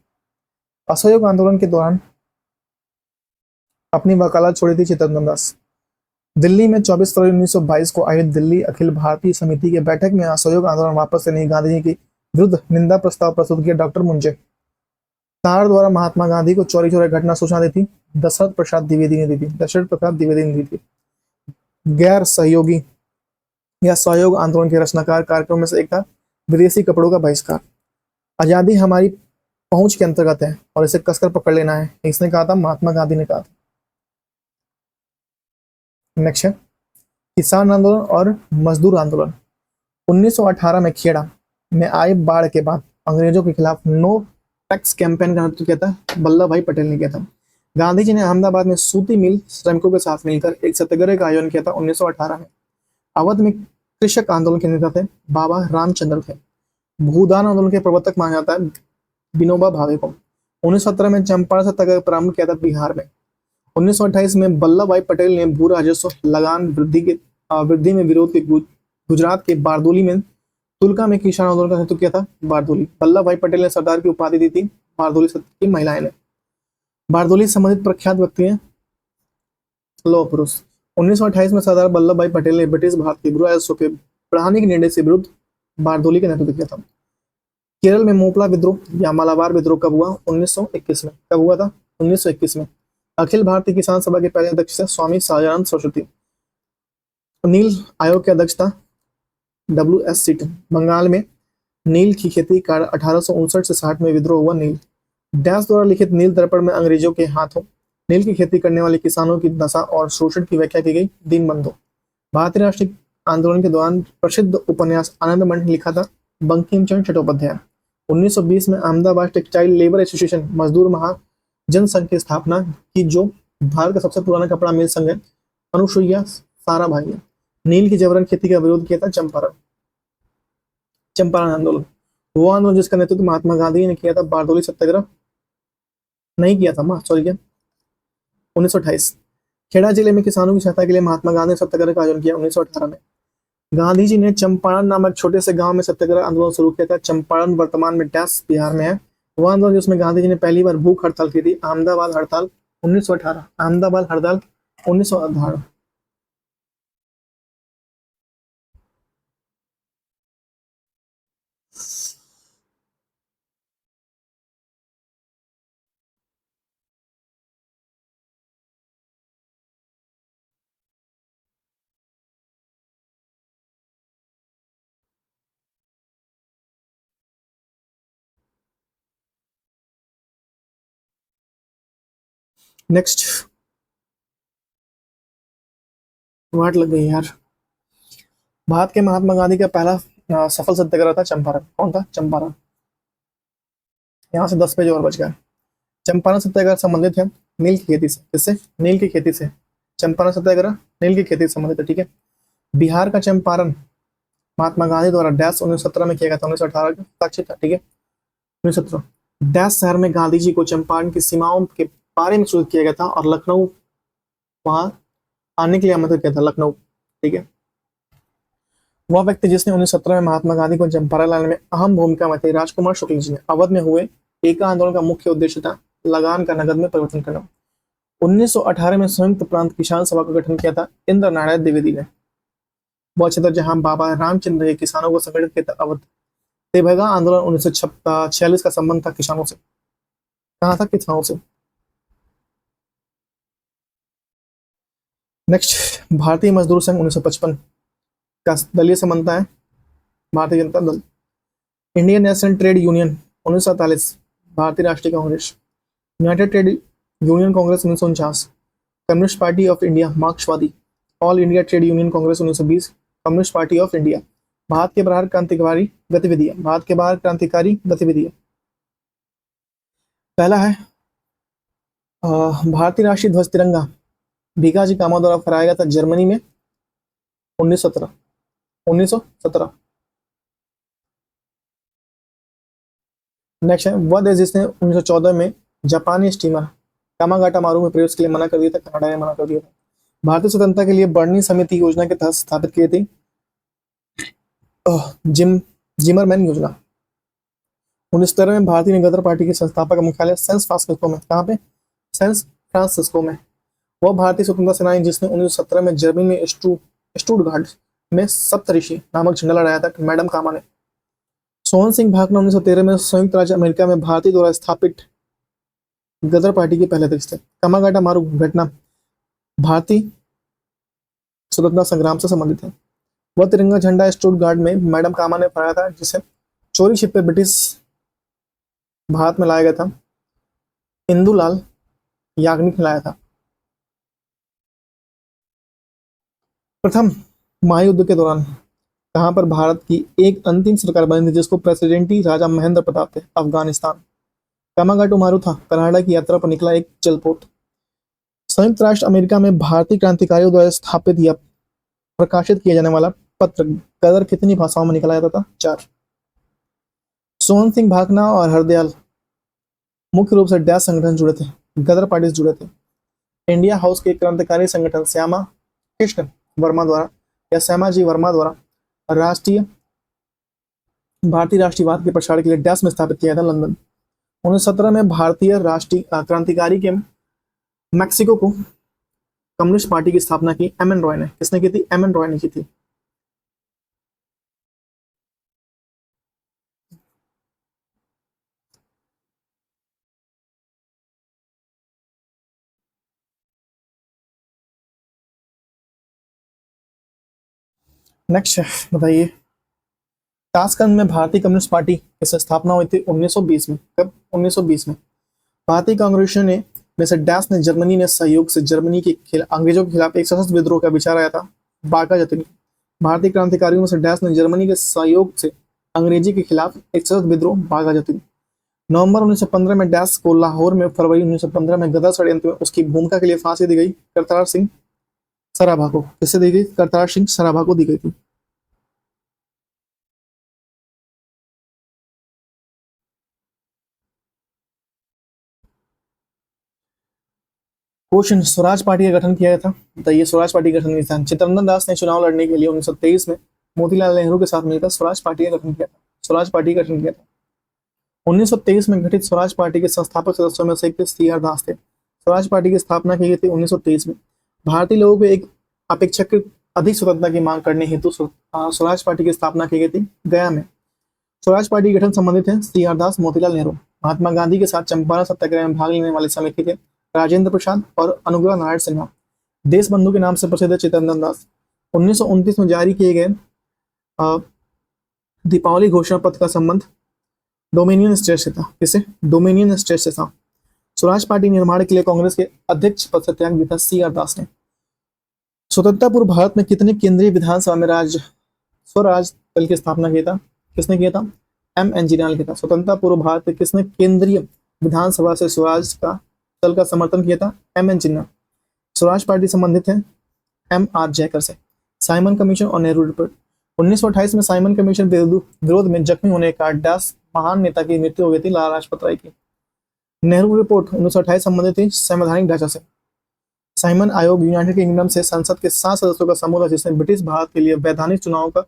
असहयोग आंदोलन के दौरान अपनी वकालत छोड़ी थी चित्तरंजन दास। दिल्ली में 24 फरवरी 1922 को आयोजित दिल्ली अखिल भारतीय समिति की बैठक में असहयोग आंदोलन वापस लेने गांधी जी की विरुद्ध निंदा प्रस्ताव प्रस्तुत किया डॉक्टर मुंजे। तार द्वारा महात्मा गांधी को चौरी चौरा घटना सूचना दी थी दशरथ प्रसाद द्विवेदी ने दी थी। गैर सहयोगी या सहयोग आंदोलन के रचनाकार कार्यक्रम में से एक था विदेशी कपड़ों का बहिष्कार। आजादी हमारी पहुंच के अंतर्गत है और इसे कसकर पकड़ लेना है, इसने कहा था, महात्मा गांधी ने कहा था। नेक्स्ट है किसान आंदोलन और मजदूर आंदोलन। 1918 में खेड़ा में आए बाढ़ के बाद अंग्रेजों के खिलाफ नो टैक्स कैंपेन का नेतृत्व किया था वल्लभ भाई पटेल ने किया था। गांधी जी ने अहमदाबाद में सूती मिल श्रमिकों के साथ मिलकर एक सत्याग्रह का आयोजन किया था 1918 में। अवध में कृषक आंदोलन के नेता थे बाबा रामचंद्र थे। भूदान आंदोलन के प्रवर्तक माना जाता है विनोबा भावे को। 1917 में चंपारण सत्याग्रह प्रारंभ किया था बिहार में। 1928 में वल्लभ भाई पटेल ने भू राजस्व लगान वृद्धि में विरोध के गुजरात के बारदोली में तुलका में किसान आंदोलन का नेतृत्व किया था बारदोली। वल्लभ भाई पटेल ने सरदार की उपाधि दी थी बारदोली की महिलाएं ने। बारदोली से संबंधित प्रख्यात व्यक्ति हैं लौह पुरुष। 1928 में सरदार वल्लभ भाई पटेल ने ब्रिटिश भारत के भू राजस्व के बढ़ाने के निर्णय से विरुद्ध बारदोली का नेतृत्व किया था। केरल में मोपला विद्रोह या मालाबार विद्रोह कब हुआ? 1921 में। कब हुआ था? 1921 में। अखिल भारतीय किसान सभा के पहले अध्यक्ष थे स्वामी सहजानंद सरस्वती। नील आयोग के अध्यक्ष था WS सीटन। बंगाल में नील की खेती का 1859 से 60 में विद्रोह हुआ। नील डैश द्वारा लिखित नील दर्पण में अंग्रेजों के हाथों नील की खेती करने वाले किसानों की दशा और शोषण की व्याख्या की गई। दीनबंधु। भारतीय राष्ट्रीय आंदोलन के दौरान प्रसिद्ध उपन्यास आनंद मंडल लिखा था बंकिम चंद्र चट्टोपाध्याय। 1920 में अहमदाबाद टेक्सटाइल लेबर एसोसिएशन मजदूर महाजन संघ की स्थापना की जो भारत का सबसे पुराना कपड़ा मिल संघ है। अनुसुईया साराभाई ने नील की जबरन खेती का विरोध किया था चंपारण आंदोलन। वो आंदोलन जिसका नेतृत्व महात्मा गांधी ने किया था बारदोली सत्याग्रह नहीं किया था सॉरी क्या 1928। खेड़ा जिले में किसानों की सहायता के लिए महात्मा गांधी ने सत्याग्रह का आयोजन किया 1918 में। गांधी जी ने चंपारण नामक छोटे से गांव में सत्याग्रह आंदोलन शुरू किया था। चंपारण वर्तमान में डैश बिहार में है। वो आंदोलन जिसमें गांधी जी ने पहली बार भूख हड़ताल की थी अहमदाबाद हड़ताल 1918। अहमदाबाद हड़ताल 1918। नेक्स्ट वाट लग गई यार। भारत के महात्मा गांधी का पहला सफल सत्याग्रह था चंपारण। कौन था? चंपारण। यहाँ से 10 पेज और बच गया। चंपारण सत्याग्रह संबंधित है नील की खेती से। किससे? नील की खेती से। चंपारण सत्याग्रह नील की खेती से संबंधित है। ठीक है। बिहार का चंपारण महात्मा गांधी द्वारा डैश 1917 में किया गया था। 1918 का साक्षी था। ठीक है। 1917 डैश शहर में गांधी जी को चंपारण की सीमाओं के बारे में सूचित किया गया था और लखनऊ वहां आने के लिए आमंत्रित किया था। लखनऊ। ठीक है। वह व्यक्ति जिसने 1917 में महात्मा गांधी को चंपारण लाने में अहम भूमिका में थे राजकुमार शुक्ल जी ने। अवध में हुए एका आंदोलन का मुख्य उद्देश्य था लगान का नगद में परिवर्तन करना। 1918 में संयुक्त प्रांत किसान सभा का गठन किया था इंद्र नारायण द्विवेदी ने। वह क्षेत्र जहां बाबा रामचंद्र ने किसानों को संगठित किया था अवध। तेभगा आंदोलन 1946 का संबंध था किसानों से। कहा था? किसानों से। नेक्स्ट भारतीय मजदूर संघ 1955 का दलीय संबंधता है Bharatiya Janata Dal. Indian National Trade Union 1947। Bharatiya Rashtriya Congress. United Trade Union Congress 1949। Communist Party of India Marxvadi. All India Trade Union Congress 1920। Communist Party of India. Bharat के बाहर क्रांतिकारी गतिविधियां। भारत के बाहर क्रांतिकारी गतिविधियां। पहला है भारतीय राष्ट्रीय ध्वज तिरंगा भिकाजी कामा द्वारा फहराया गया था जर्मनी में 1917। नेक्स्ट है वह देश जिसने 1914 में जापानी स्टीमर कामागाटा मारू में प्रवेश के लिए मना कर दिया था। कनाडा ने मना कर दिया था। भारतीय स्वतंत्रता के लिए बर्नी समिति योजना के तहत स्थापित किए थे जिमरमैन योजना। 1913 में भारतीय गदर पार्टी के संस्थापक का मुख्यालय सैन फ्रांसिस्को में। कहाँ पे? सैन फ्रांसिस्को में। वह भारतीय स्वतंत्रता सेनानी जिसने 1917 में जर्मनी में स्टुटगार्ट में सप्तऋषि नामक झंडा लहराया था मैडम कामा ने। सोहन सिंह भाकना 1913 में संयुक्त राज्य अमेरिका में भारतीय द्वारा स्थापित गदर पार्टी के पहले अध्यक्ष थे। कामागाटा मारू घटना भारतीय स्वतंत्रता संग्राम से संबंधित है। वह तिरंगा झंडा स्टुटगार्ट में मैडम कामा ने फहराया था जिसे चोरी छिपे ब्रिटिश भारत में लाया गया था। इंदुलाल याग्निक ने लाया था। प्रथम महायुद्ध के दौरान कहाँ पर भारत की एक अंतिम सरकार बनी थी जिसको प्रेसिडेंटी राजा महेंद्र प्रताप थे? अफगानिस्तान। कामागाटू मारू था कनाडा की यात्रा पर निकला एक जलपोत। संयुक्त राष्ट्र अमेरिका में भारतीय क्रांतिकारियों द्वारा स्थापित या प्रकाशित किया जाने वाला पत्र गदर कितनी भाषाओं में निकाला जाता था? 4। सोहन सिंह भाकना और हरदयाल मुख्य रूप से डैश संगठन जुड़े थे? गदर पार्टी से जुड़े थे। इंडिया हाउस के क्रांतिकारी संगठन श्यामा कृष्ण वर्मा द्वारा या श्यामाजी वर्मा द्वारा राष्ट्रीय भारतीय राष्ट्रीयवाद के प्रसार के लिए डैश में स्थापित किया था? लंदन। 1917 में भारतीय राष्ट्रीय क्रांतिकारी के मैक्सिको को कम्युनिस्ट पार्टी की स्थापना की एम एन रॉय ने। किसने की थी? एम एन रॉय ने की थी। नेक्स्ट बताइए, ताशकंद में भारतीय कम्युनिस्ट पार्टी की स्थापना हुई थी 1920 में। कब? 1920 में। भारतीय कांग्रेस ने में से डैश ने जर्मनी ने सहयोग से जर्मनी के खिलाफ अंग्रेजों के खिलाफ एक सशस्त्र विद्रोह का विचार आया था? बारका जतीन। भारतीय क्रांतिकारियों में से डैश ने जर्मनी के सहयोग से अंग्रेजी के खिलाफ एक सशस्त्र विद्रोह? बारका जतीन। नवंबर 1915 में डैश को लाहौर में, फरवरी 1915 में गदर षड्यंत्र में उसकी भूमिका के लिए फांसी दी गई करतार सिंह सराभा को। किससे दी गई? करतार सिंह सराभा को दी गई थी। क्वेश्चन, स्वराज पार्टी का गठन किया गया था? बताइए स्वराज पार्टी का गठन किया था। चित्तरंजन दास ने चुनाव लड़ने के लिए 1923 में मोतीलाल नेहरू के साथ मिलकर स्वराज पार्टी का गठन किया था। स्वराज पार्टी का गठन किया था। 1923 में गठित स्वराज पार्टी के संस्थापक सदस्यों में से एक सी आर दास थे। स्वराज पार्टी की स्थापना की गई थी 1923 में। भारतीय लोगों को एक अपेक्षाकृत अधिक स्वतंत्रता की मांग करने हेतु स्वराज पार्टी की स्थापना की गई थी गया में। स्वराज पार्टी गठन संबंधित है सी आर दास, मोतीलाल नेहरू। महात्मा गांधी के साथ चंपारण सत्याग्रह में भाग लेने वाले समिति थे राजेंद्र प्रसाद और अनुग्रह नारायण सिन्हा। देश बंधु के नाम से प्रसिद्ध चित्तरंजन दास। 1929 में जारी किए गए दीपावली घोषणा पत्र का संबंध डोमिनियन स्टेट से था। किसे? डोमिनियन स्टेट से था। स्वराज पार्टी निर्माण के लिए कांग्रेस के अध्यक्ष पद से त्याग दिया था सी आर दास ने। स्वतंत्रता पूर्व भारत में कितने केंद्रीय विधानसभा में स्वराज दल की स्थापना किया था? किसने किया था? एम एन जिन्ना ने किया था। स्वतंत्रता पूर्व भारत में किसने केंद्रीय विधानसभा से स्वराज का दल का समर्थन किया था? एम एन जिन्ना। स्वराज पार्टी संबंधित है एम आर जयकर से। साइमन कमीशन और नेहरू रिपोर्ट। 1928 में साइमन कमीशन विरोध में जख्मी होने का डैश महान नेता की मृत्यु हो गई थी? लाला लाजपत राय की। नेहरू रिपोर्ट 1928 संबंधित थी संवैधानिक ढांचा से। साइमन आयोग यूनाइटेड किंगडम से संसद के 7 सदस्यों का समूह था जिसने ब्रिटिश भारत के लिए वैधानिक चुनाव का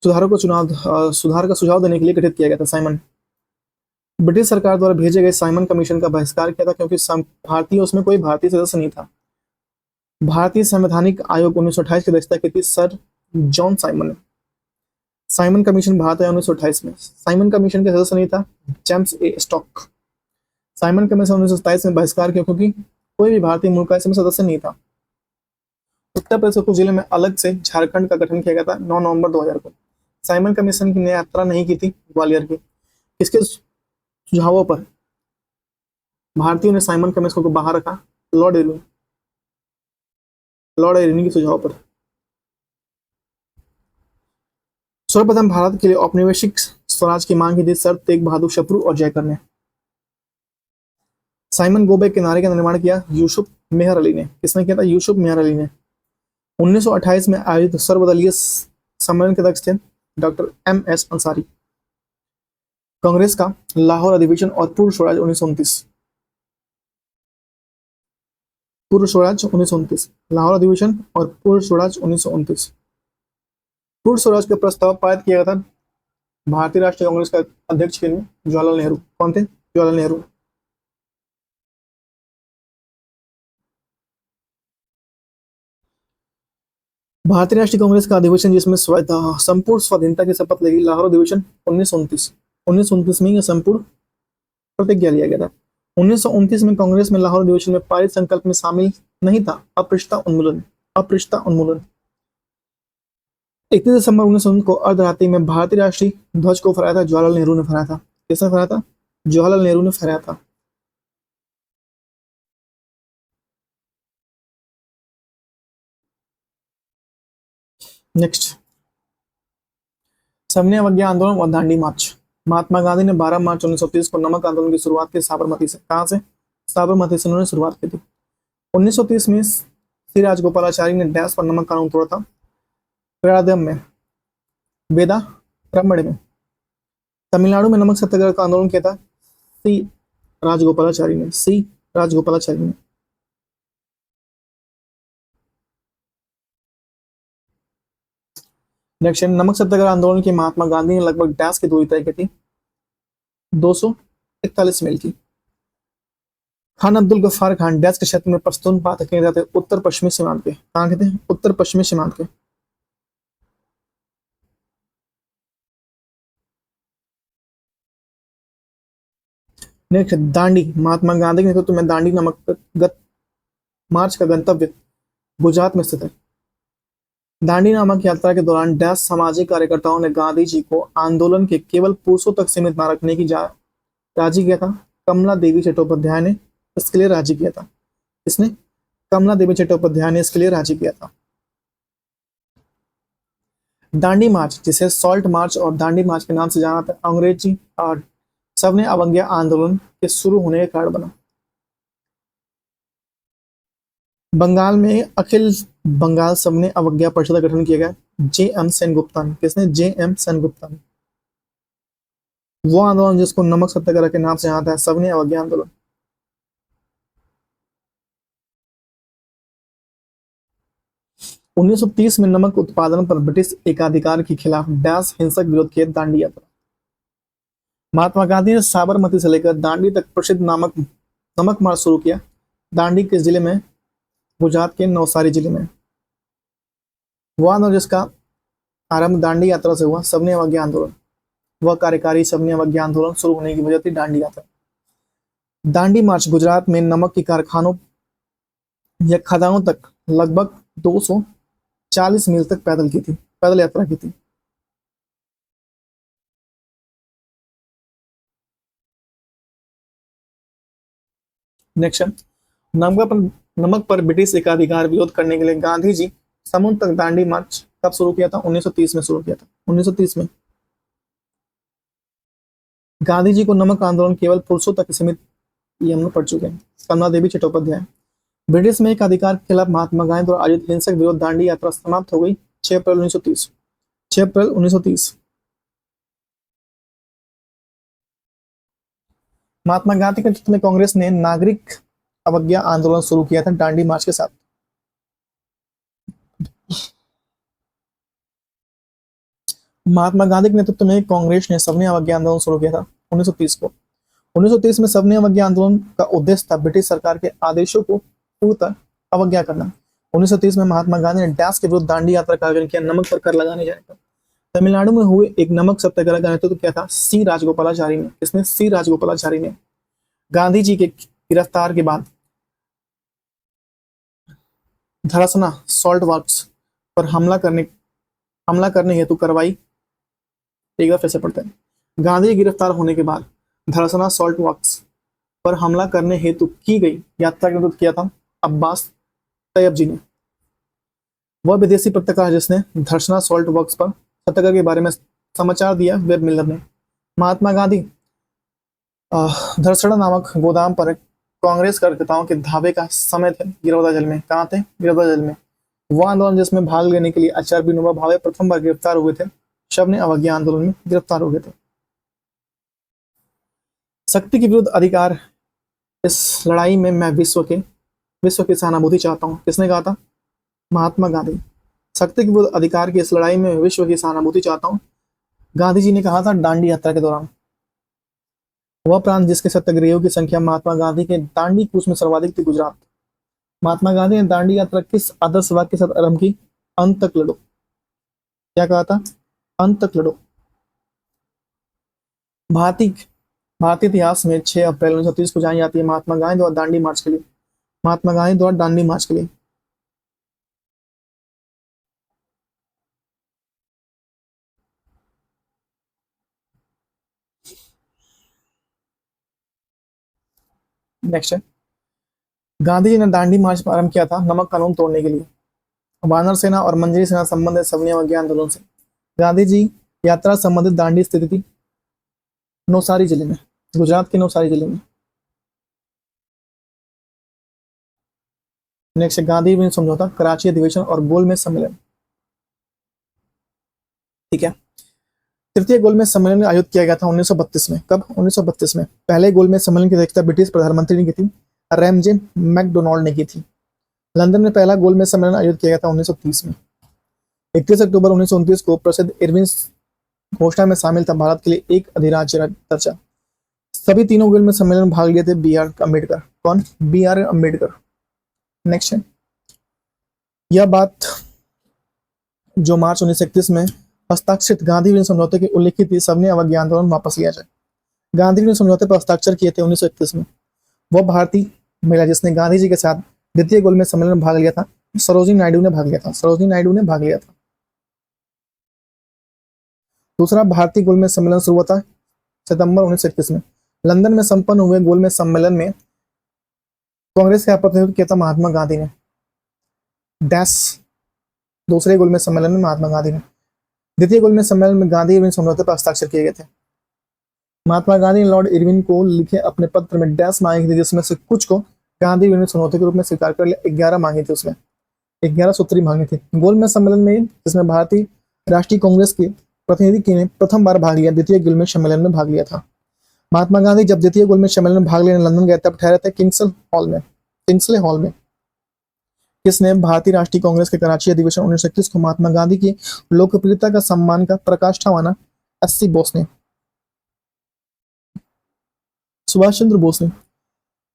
सुधार का सुझाव देने के लिए गठित किया गया था। साइमन ब्रिटिश सरकार द्वारा भेजे गए साइमन कमीशन का बहिष्कार किया था क्योंकि भारतीय उसमें कोई भारतीय सदस्य नहीं था। भारतीय संवैधानिक आयोग 1928 की अध्यक्षता की थी सर जॉन साइमन ने। साइमन कमीशन भारत आया 1928 में। साइमन कमीशन के सदस्य नहीं था जेम्स ए स्टॉक। साइमन कमीशन 1927 में बहिष्कार किया क्योंकि कोई भी भारतीय मूल का इसमें सदस्य नहीं था। उत्तर प्रदेश के कुछ जिले में अलग से झारखंड का गठन किया गया था 9 नवंबर 2000 को। साइमन कमीशन की यात्रा नहीं की थी ग्वालियर की। किसके सुझावों पर भारतीयों ने साइमन कमीशन को बाहर रखा? Lord Irwin. लॉर्ड इरविन के सुझाव पर। सर्वप्रथम भारत के लिए औपनिवेशिक स्वराज की मांग की थी सर तेग बहादुर शत्रु और जयकर ने। साइमन गो बैक के नारे का निर्माण किया यूसुफ मेहर अली ने। किसने किया था? यूसुफ मेहर अली ने। 1928 में आयोजित सर्वदलीय सम्मेलन के अध्यक्ष थे doctor M S Ansari. Congress का लाहौर अधिवेशन और पूर्व स्वराज 1929। पूर्व स्वराज 1929, लाहौर अधिवेशन और पूर्व स्वराज 1929। पूर्व स्वराज का प्रस्ताव पारित किया गया था भारतीय राष्ट्रीय कांग्रेस का अध्यक्ष के लिए जवाहरलाल नेहरू। कौन थे? जवाहरलाल नेहरू। भारतीय राष्ट्रीय कांग्रेस का अधिवेशन जिसमें संपूर्ण स्वाधीनता की शपथ लेगी लाहौर अधिवेशन 1929। 1929 में यह संपूर्ण प्रतिज्ञा लिया गया था। 1929 में कांग्रेस में लाहौर अधिवेशन में पारित संकल्प में शामिल नहीं था अपृष्ठता उन्मूलन। अपृष्ठता उन्मूलन। 31 दिसंबर 1919 को अर्धरात्रि में भारतीय राष्ट्रीय ध्वज को फहराया था जवाहरलाल नेहरू ने फहराया था। किसने फहराया था? जवाहरलाल नेहरू ने फहराया था। नेक्स्ट, सविनय अवज्ञा आंदोलन और दांडी मार्च। महात्मा गांधी ने 12 मार्च 1930 को नमक आंदोलन की शुरुआत की साबरमती से। कहां से? साबरमती से उन्होंने शुरुआत की थी। 1930 में श्री राजगोपालाचारी ने डैश पर नमक कानून तोड़ा था? पेड़ादम में, वेदा ब्राह्मण में। तमिलनाडु में नमक सत्याग्रह का आंदोलन किया था सी राजगोपालाचारी ने। सी राजगोपालाचारी ने। नेक्स्ट, नमक सत्याग्रह आंदोलन की महात्मा गांधी ने लगभग डैश की दूरी तय की थी? 241 मील की। खान अब्दुल गफ्फार खान डैश के क्षेत्र में पश्तूनख्वा किए जाते उत्तर पश्चिमी सीमांत के। कहां के थे? उत्तर पश्चिमी सीमांत के। नेक्स्ट, दांडी। महात्मा गांधी के नेतृत्व में दांडी नमक मार्च का गंतव्य गुजरात में स्थित है। दांडी नामक यात्रा के दौरान डैश सामाजिक कार्यकर्ताओं ने गांधी जी को आंदोलन के केवल पुरुषों तक सीमित न रखने की राजी किया था। कमला देवी चट्टोपाध्याय ने इसके लिए राजी किया था। इसने कमला देवी चट्टोपाध्याय ने इसके लिए राजी किया था। दांडी मार्च, जिसे सॉल्ट मार्च और दांडी मार्च के नाम से जाना था, अंग्रेजी और सविनय अवज्ञा आंदोलन के शुरू होने के कारण बना। बंगाल में अखिल बंगाल सविनय अवज्ञा परिषद का गठन किया गया जे.एम. सेनगुप्ता ने। किसने? जे.एम. सेनगुप्ता ने। वो आंदोलन जिसको नमक सत्याग्रह के नाम से जाना था, सविनय अवज्ञा आंदोलन। उन्नीस सौ 30 में नमक उत्पादन पर ब्रिटिश एकाधिकार के खिलाफ डैश हिंसक विरोध किए दांडी यात्रा। महात्मा गांधी ने साबरमती से लेकर दांडी तक प्रसिद्ध नमक मार्च शुरू किया। दांडी किस जिले में? गुजरात के नवसारी जिले में। वह आंदोलन जिसका आरंभ दांडी यात्रा से हुआ, सविनय अवज्ञा आंदोलन। वह कार्यकारी सविनय अवज्ञा आंदोलन शुरू होने की वजह थी दांडी यात्रा। दांडी मार्च गुजरात में नमक की कारखानों या खदानों तक लगभग 240 मील तक पैदल यात्रा की थी। नेक्स्ट, नमक पर ब्रिटिश एकाधिकार विरोध करने के लिए गांधी जी समुद्र तक दांडी मार्च कब शुरू किया था? 1930 में शुरू किया था। 1930 में। गांधी जी को नमक आंदोलन केवल पुरुषों तक सीमित, ये हम लोग पढ़ चुके हैं। कमला देवी चट्टोपाध्याय। ब्रिटिश में एक अधिकार के खिलाफ महात्मा गांधी द्वारा आयोजित हिंसक विरोध दांडी यात्रा समाप्त हो गई 6 अप्रैल 1930। 6 अप्रैल 1930। महात्मा गांधी के नेतृत्व में कांग्रेस ने नागरिक अवज्ञा आंदोलन शुरू किया था दांडी मार्च के साथ। महात्मा गांधी के नेतृत्व में कांग्रेस ने सविनय अवज्ञा आंदोलन शुरू किया था 1930 को। 1930 में सविनय अवज्ञा आंदोलन का उद्देश्य था ब्रिटिश सरकार के आदेशों को पूर्णतः अवज्ञा करना। 1930 में महात्मा गांधी ने डैश के विरुद्ध दांडी यात्रा का आयोजन किया, नमक पर कर लगाने जाएगा। तमिलनाडु में हुए एक नमक सत्याग्रह का नेतृत्व किया था सी राजगोपालाचारी ने। इसमें सी राजगोपालाचारी ने। गांधी जी के गिरफ्तार के बाद धरासना सॉल्ट वर्क्स पर हमला करने हेतु कार्रवाई, एक बार फिर से पढ़ते हैं। गांधी की गिरफ्तार होने के बाद धरासना सॉल्ट वर्क्स पर हमला करने हेतु की गई यात्रा का नेतृत्व किया था अब्बास तैयब जी ने। वह विदेशी पत्रकार जिसने धरासना सॉल्ट वर्क्स पर सत्याग्रह के बारे में समाचार दिया वेब मिलर ने। महात्मा गांधी धरसड़ा नामक गोदाम पर कांग्रेस कार्यकर्ताओं के धावे का समय थे गिरौदा जेल में। कहाँ थे? गिरौदा जेल में। वह आंदोलन जिसमें भाग लेने के लिए आचार्य विनोबा भावे प्रथम बार गिरफ्तार हुए थे, सविनय अवज्ञा आंदोलन में गिरफ्तार हो गए थे। शक्ति के विरुद्ध अधिकार, इस लड़ाई में मैं विश्व की सहानुभूति चाहता हूँ। किसने कहा था? महात्मा गांधी। शक्ति के विरुद्ध अधिकार की इस लड़ाई में विश्व की सहानुभूति चाहता हूँ, गांधी जी ने कहा था दांडी यात्रा के दौरान। वह प्रांत जिसके सत्याग्रहियों की संख्या महात्मा गांधी के दांडी कूच में सर्वाधिक थी, गुजरात। महात्मा गांधी ने दांडी यात्रा किस आदर्श वाक्य के साथ आरंभ की? अंत तक लड़ो। क्या कहा था? अंत तक लड़ो। भारतीय इतिहास में 6 अप्रैल 1930 को जानी जाती है महात्मा गांधी द्वारा दांडी मार्च के लिए। महात्मा गांधी द्वारा दांडी मार्च के लिए। नेक्स्ट है, गांधी जी ने दांडी मार्च प्रारंभ किया था नमक कानून तोड़ने के लिए। वानर सेना और मंजरी सेना संबंधित सविनय अवज्ञा आंदोलन से। गांधी जी यात्रा संबंधित दांडी स्थिति थी नौसारी जिले में, गुजरात के नौसारी जिले में। नेक्स्ट, गांधी विन समझौता, कराची अधिवेशन और गोलमेज सम्मेलन। ठीक है, तृतीय गोलमेज सम्मेलन आयोजित किया गया था 1932 में। कब? 1932 में। पहले गोलमेज सम्मेलन की अध्यक्षता ब्रिटिश प्रधानमंत्री ने की थी, रैमजे मैकडोनाल्ड ने की थी। लंदन में पहला गोलमेज सम्मेलन आयोजित किया गया था 1930 में। 31 अक्टूबर 1929 को प्रसिद्ध इरविन घोषणा में शामिल था भारत के लिए एक अधिराज्य दर्जा। सभी तीनों गोलमेज सम्मेलन में भाग लिए थे बी आर अम्बेडकर। कौन? B are Ambedkar. नेक्स्ट है, यह बात जो मार्च 1931 में हस्ताक्षरित गांधी विन समझौते की उल्लिखित थी, सबने अवज्ञा आंदोलन वापस लिया जाए। गांधी विन समझौते पर हस्ताक्षर किए थे 1931 में वह भारतीय महिला जिसने गांधी जी के साथ द्वितीय गोलमेज सम्मेलन में भाग लिया था, सरोजिनी नायडू ने भाग लिया था। सरोजिनी नायडू ने भाग लिया था। दूसरा भारतीय गोलमेज सम्मेलन शुरू हुआ था सितंबर 1931 में। लंदन में संपन्न हुए गोलमेज सम्मेलन में कांग्रेस का प्रतिनिधित्व किया था महात्मा गांधी ने। डैश दूसरे गोलमेज सम्मेलन में महात्मा गांधी ने। द्वितीय गोलमेज सम्मेलन में गांधी इरविन समझौते पर हस्ताक्षर किए गए थे। महात्मा गांधी ने लॉर्ड इरविन को लिखे अपने पत्र में डैश मांगी थी, जिसमें से कुछ को गांधी इरविन समझौते के रूप में स्वीकार कर लिया। 11 मांगी थी, उसमें 11 सूत्री मांगी थी। गोलमेज सम्मेलन में जिसमें भारतीय राष्ट्रीय कांग्रेस के प्रतिनिधि ने प्रथम बार भाग लिया, द्वितीय गोलमेज सम्मेलन में भाग लिया था। महात्मा गांधी जब द्वितीय गोलमेज सम्मेलन में भाग लेने लंदन गए तब ठहरे थे किंग्सले हॉल में। किसने? भारतीय राष्ट्रीय कांग्रेस के कराची अधिवेशन 1931 को महात्मा गांधी की लोकप्रियता का सम्मान का प्रकाष्ठा माना एस.सी. बोस ने। सुभाष चंद्र बोस ने।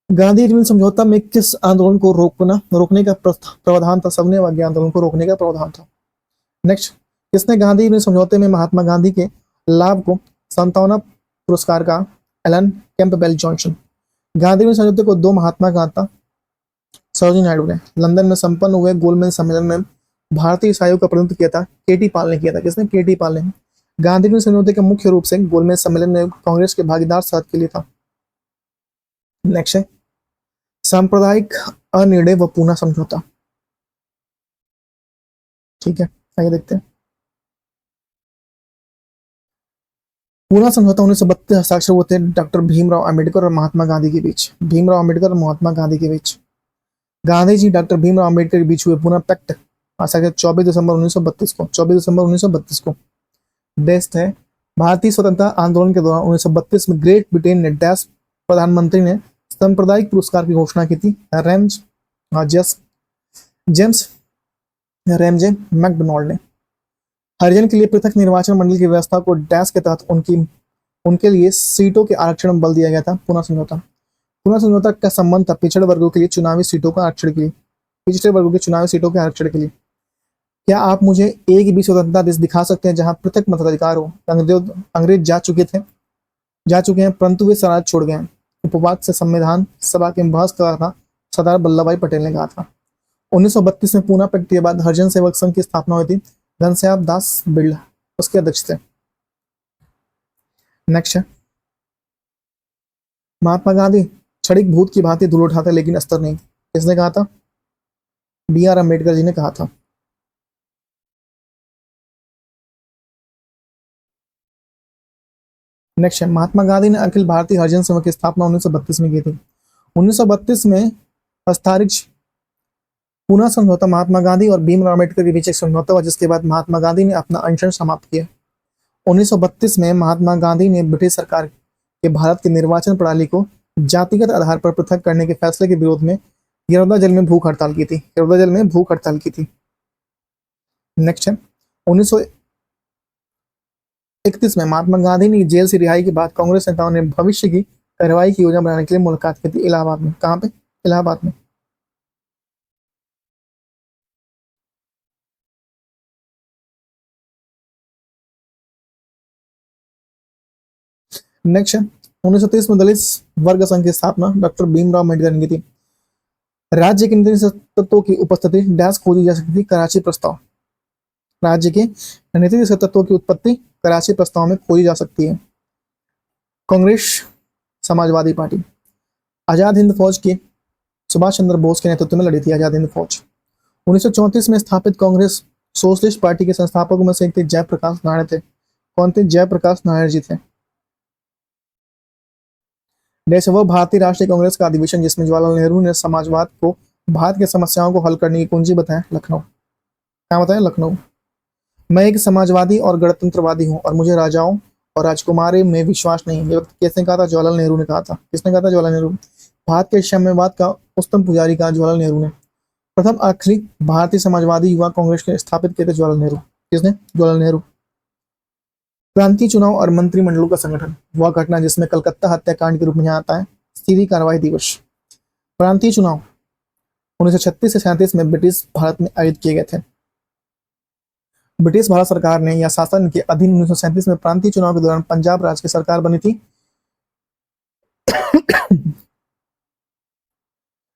गांधी इरविन समझौता में किस आंदोलन को रोकने का प्रावधान था? सबने अवज्ञा आंदोलन को रोकने का प्रावधान था। नेक्स्ट, किसने गांधी इरविन समझौते में महात्मा गांधी के लाभ को सांत्वना पुरस्कार का? Alan Campbell Johnson. Gandhi Irwin समझौते को 2 महात्मा कहा था, सरोजिनी नायडू ने। लंदन में संपन्न हुए गोलमेज सम्मेलन में भारतीय ईसाइयों का प्रतिनिधित्व किया था के.टी. पाल ने किया था। किसने? के.टी. पाल ने। गांधी इरविन समझौते के मुख्य रूप से गोलमेज सम्मेलन में कांग्रेस के भागीदार साथ के लिए था। नेक्स्ट है, सांप्रदायिक अनिर्णय व पूना समझौता। ठीक है, आइए देखते हैं। पूना समझौता 1932 हस्ताक्षर हुए थे डॉक्टर भीमराव अंबेडकर और महात्मा गांधी के बीच। भीमराव अंबेडकर और महात्मा गांधी के बीच। गांधी जी डॉक्टर भीमराव अंबेडकर के बीच हुए पूना पैक्ट हस्ताक्षर 24 दिसंबर 1932 को। 24 दिसंबर 1932 को। देश है, भारतीय स्वतंत्रता आंदोलन के दौरान 1932 में ग्रेट ब्रिटेन ने डैश प्रधानमंत्री ने सांप्रदायिक पुरस्कार की घोषणा की थी, जेम्स रैमजे मैकडोनाल्ड ने। हरिजन के लिए पृथक निर्वाचन मंडल की व्यवस्था को डैश के तहत उनके लिए सीटों के आरक्षण में बल दिया गया था। पूना समझौता। पूना समझौता का संबंध था पिछड़े वर्गों के लिए चुनावी सीटों का आरक्षण के लिए। पिछड़े वर्गों के चुनावी सीटों के आरक्षण के लिए। क्या आप मुझे एक भी स्वतंत्रता देश दिखा सकते हैं जहां पृथक मताधिकार हो? अंग्रेज जा चुके हैं परंतु वे स्वराज छोड़ गए हैं। उपवाद से संविधान सभा के बहस कर रहा था, सरदार वल्लभ भाई पटेल ने कहा था। 1932 में पूना पैक्ट के बाद हरिजन सेवक संघ की स्थापना हुई थी। घनश्याम दास बिरला उसके अध्यक्ष थे। नेक्स्ट है, महात्मा गांधी क्षणिक भूत की भांति धूल उठाते लेकिन अस्तर नहीं। किसने कहा था? बी आर अम्बेडकर जी ने कहा था। नेक्स्ट है, महात्मा गांधी ने अखिल भारतीय हरिजन संघ की स्थापना 1932 में की थी। 1932 में हस्ताक्षरित पूना समझौता महात्मा गांधी और भीमराव अम्बेडकर के बीच एक समझौता हुआ, जिसके बाद महात्मा गांधी ने अपना अनशन समाप्त किया। 1932 में महात्मा गांधी ने ब्रिटिश सरकार के भारत की निर्वाचन प्रणाली को जातिगत आधार पर पृथक करने के फैसले के विरोध में यरौदा जेल में भूख हड़ताल की थी। नेक्स्ट है, 1931 में महात्मा गांधी ने जेल से रिहाई के बाद कांग्रेस नेताओं ने भविष्य की कार्रवाई की योजना बनाने के लिए मुलाकात की थी इलाहाबाद में। कहां पे? इलाहाबाद में। नेक्स्ट है, 1930 में दलित वर्ग संघ की स्थापना डॉक्टर भीमराव अम्बेडकर ने की थी। राज्य के नीति तत्वों की उपस्थिति डैश खोजी जा सकती थी, कराची प्रस्ताव। राज्य के नीति तत्वों की उत्पत्ति कराची प्रस्ताव में खोजी जा सकती है। कांग्रेस समाजवादी पार्टी। आजाद हिंद फौज के सुभाष चंद्र बोस के नेतृत्व में लड़ी थी आजाद हिंद फौज। 1934 में स्थापित कांग्रेस सोशलिस्ट पार्टी के संस्थापकों में से एक थे जयप्रकाश नारायण थे। कौन थे? जयप्रकाश नारायण जी थे। देश वह भारतीय राष्ट्रीय कांग्रेस का अधिवेशन जिसमें जवाहरलाल नेहरू ने समाजवाद को भारत की समस्याओं को हल करने की कुंजी बताया? लखनऊ। क्या बताया? लखनऊ। मैं एक समाजवादी और गणतंत्रवादी हूं और मुझे राजाओं और राजकुमारी में विश्वास नहीं है। ये वक्त किसने कहा था? जवाहरलाल नेहरू ने कहा था। किसने कहा था? जवाहरलाल नेहरू। भारत के साम्यवाद का उत्तम पुजारी कहा? जवाहरलाल नेहरू ने। प्रथम आखिरी भारतीय समाजवादी युवा कांग्रेस के स्थापित किए थे? जवाहरलाल नेहरू। किसने? जवाहरलाल नेहरू। प्रांतीय चुनाव और मंत्रिमंडलों का संगठन, वह घटना जिसमें कलकत्ता हत्याकांड के रूप में आता है? सीधी कार्रवाई दिवस। प्रांतीय चुनाव 1936 से 37 में ब्रिटिश भारत में आयोजित किए गए थे। ब्रिटिश भारत सरकार ने या शासन के अधीन 1937 में प्रांतीय चुनाव के दौरान पंजाब राज्य की सरकार बनी थी।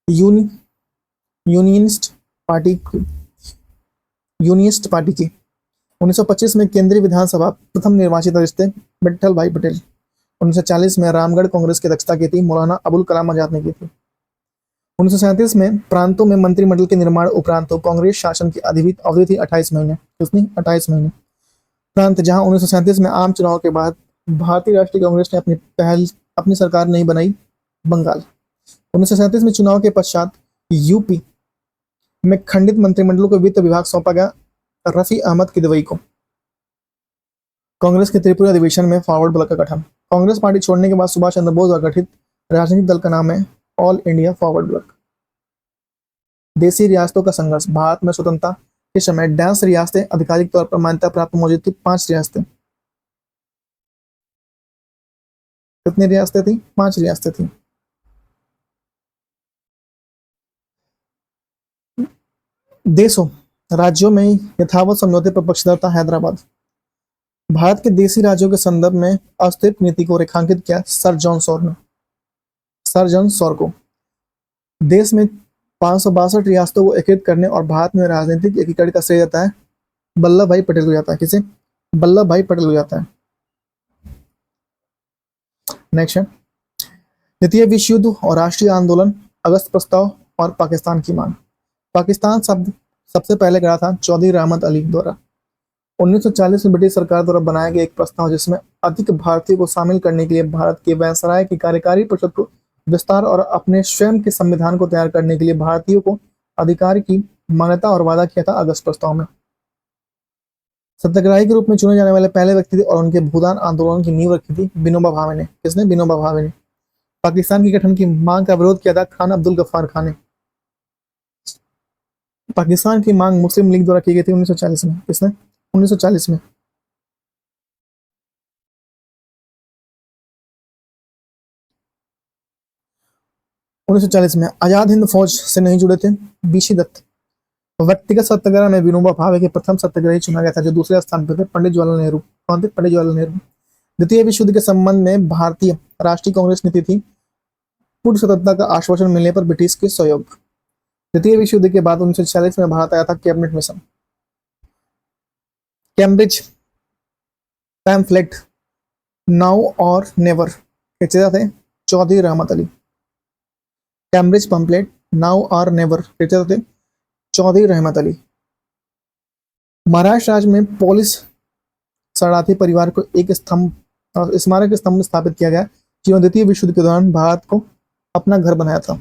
यूनि यूनियनिस्ट पार्टी यूनियनिस्ट पार्टी की। 1925 में केंद्रीय विधानसभा प्रथम निर्वाचित सदस्य थे विट्ठल भाई पटेल। 1940 में रामगढ़ कांग्रेस की अध्यक्षता की थी मौलाना अबुल कलाम आजाद ने की थी। 1937 में प्रांतों में मंत्रिमंडल के निर्माण उपरांत कांग्रेस शासन की अवधि थी 28 महीने। कितनी? 28 महीने। प्रांत जहां 1937 में आम चुनाव के बाद भारतीय राष्ट्रीय कांग्रेस ने अपनी सरकार नहीं बनाई, बंगाल। 1937 में चुनाव के पश्चात यूपी में खंडित मंत्रिमंडलों को वित्त विभाग सौंपा गया रफी अहमद किदवई को। कांग्रेस के त्रिपुरा अधिवेशन में फॉरवर्ड ब्लॉक का गठन। कांग्रेस पार्टी छोड़ने के बाद सुभाष चंद्र बोस द्वारा गठित राजनीतिक दल का नाम है ऑल इंडिया फॉरवर्ड ब्लॉक। देशी रियासतों का संघर्ष। भारत में स्वतंत्रता के समय डैश रियासतें आधिकारिक तौर पर मान्यता प्राप्त मौजूद थी? 5 रियासतें। कितनी रियासतें थी? 5 रियासतें थी। देशों राज्यों में यथावत समझौते पर पक्षधर था हैदराबाद। भारत के देशी राज्यों के संदर्भ में अस्तित्व नीति को रेखांकित किया सर जॉन सॉर ने। सर जॉन सॉर को। देश में 562 रियासतों को एकीकृत करने और भारत में राजनीतिक एकीकरण का श्रेय जाता है वल्लभ भाई पटेल को जाता है। किसे? वल्लभ भाई पटेल को जाता है। नेक्स्ट है द्वितीय विश्व युद्ध और राष्ट्रीय आंदोलन, अगस्त प्रस्ताव और पाकिस्तान की मांग। पाकिस्तान शब्द सबसे पहले करा था चौधरी रहमत अली द्वारा। 1940 में ब्रिटिश सरकार द्वारा बनाया गया एक प्रस्ताव जिसमें अधिक भारतीयों को शामिल करने के लिए भारत के वायसराय की कार्यकारी परिषद को विस्तार और अपने स्वयं के संविधान को तैयार करने के लिए भारतीयों को अधिकार की मान्यता और वादा किया था अगस्त प्रस्ताव में। सत्याग्रही के रूप में चुने जाने वाले पहले व्यक्ति थे और उनके भूदान आंदोलन की नींव रखी थी विनोबा भावे ने। किसने? विनोबा भावे ने। पाकिस्तान की गठन की मांग का विरोध किया था खान अब्दुल गफ्फार खान ने। पाकिस्तान की मांग मुस्लिम लीग द्वारा की गई थी 1940 में। किसने? 1940 में। आजाद हिंद फौज से नहीं जुड़े थे बीसी दत्त। व्यक्तिगत सत्याग्रह में विनोबा भावे के प्रथम सत्याग्रही चुना गया था जो दूसरे स्थान पर थे पंडित जवाहरलाल नेहरू। कौन थे? पंडित जवाहरलाल नेहरू। द्वितीय विश्व युद्ध के संबंध में भारतीय राष्ट्रीय कांग्रेस नीति थी पूर्ण स्वतंत्रता का आश्वासन मिलने पर ब्रिटिश के सहयोग। द्वितीय विश्व युद्ध के बाद 1946 में भारत आया था cabinet mission. Cambridge pamphlet, now और नेवर के चेहरा थे चौधरी रहमत अली। कैम्ब्रिज पैम्फलेट, नाउ और नेवर के चेहरा थे चौधरी रहमत अली। महाराष्ट्र राज्य में पोलिस शरणार्थी परिवार को एक स्मारक स्तंभ स्थापित किया गया जिन्होंने द्वितीय विश्व युद्ध के दौरान भारत को अपना घर बनाया था।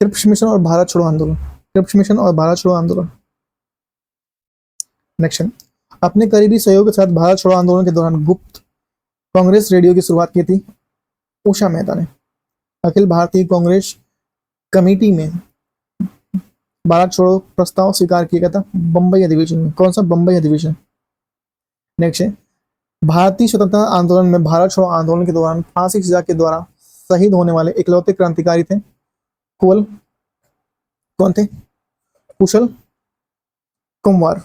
क्रिप्स मिशन और भारत छोड़ो आंदोलन। क्रिप्स मिशन और भारत छोड़ो आंदोलन। नेक्स्ट, अपने करीबी सहयोग के साथ भारत छोड़ो आंदोलन के दौरान गुप्त कांग्रेस रेडियो की शुरुआत की थी उषा मेहता ने। अखिल भारतीय कांग्रेस कमेटी में भारत छोड़ो प्रस्ताव स्वीकार किया गया था बंबई अधिवेशन में। कौन सा? बंबई अधिवेशन। नेक्स्ट है भारतीय स्वतंत्रता आंदोलन में भारत छोड़ो आंदोलन के दौरान फांसी की सजा के द्वारा शहीद होने वाले इकलौते क्रांतिकारी थे कुल। कौन थे? कुशल कुमार।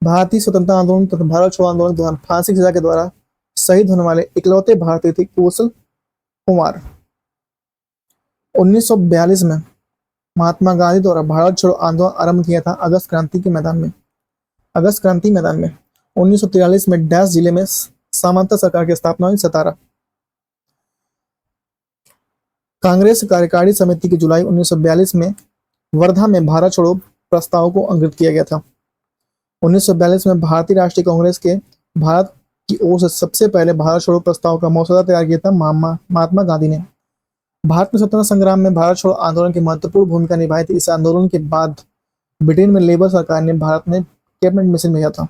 भारतीय स्वतंत्रता आंदोलन तथा भारत छोड़ो आंदोलन के दौरान फांसी की सजा के द्वारा शहीद होने वाले इकलौते भारतीय थे कुशल कुमार। 1942 में महात्मा गांधी द्वारा भारत छोड़ो आंदोलन आरंभ किया था अगस्त क्रांति के मैदान में। अगस्त क्रांति मैदान में 1943 में डैश जिले में सामंत सरकार की स्थापना हुई सतारा। कांग्रेस कार्यकारी समिति की जुलाई 1942 में वर्धा में भारत छोड़ो प्रस्ताव को अंकित किया गया था। 1942 में भारतीय राष्ट्रीय कांग्रेस के भारत की ओर से सबसे पहले भारत छोड़ो प्रस्ताव का मसौदा तैयार किया था महात्मा गांधी ने। भारत में स्वतंत्रता संग्राम में भारत छोड़ो आंदोलन की महत्वपूर्ण भूमिका निभाई थी। इस आंदोलन के बाद ब्रिटेन में लेबर सरकार ने भारत में कैबिनेट मिशन भेजा था।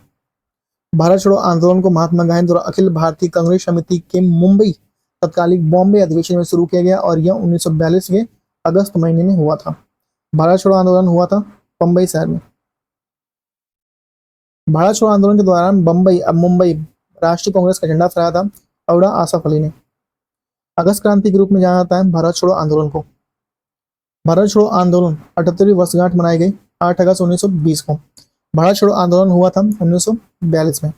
भारत छोड़ो आंदोलन को महात्मा गांधी द्वारा अखिल भारतीय कांग्रेस समिति के मुंबई तत्कालीन बॉम्बे अधिवेशन में शुरू किया गया और यह 1942 के अगस्त महीने में हुआ था। भारत छोड़ो आंदोलन हुआ था बम्बई शहर में। भारत छोड़ो आंदोलन के दौरान बम्बई अब मुंबई राष्ट्रीय कांग्रेस का झंडा फहराया था औड़ा आसफ अली ने। अगस्त क्रांति के रूप में जाना जाता है भारत छोड़ो आंदोलन को। भारत छोड़ो आंदोलन 78वीं वर्षगांठ मनाई गई 8 अगस्त 1920 को। भारत छोड़ो आंदोलन हुआ था 1942 में।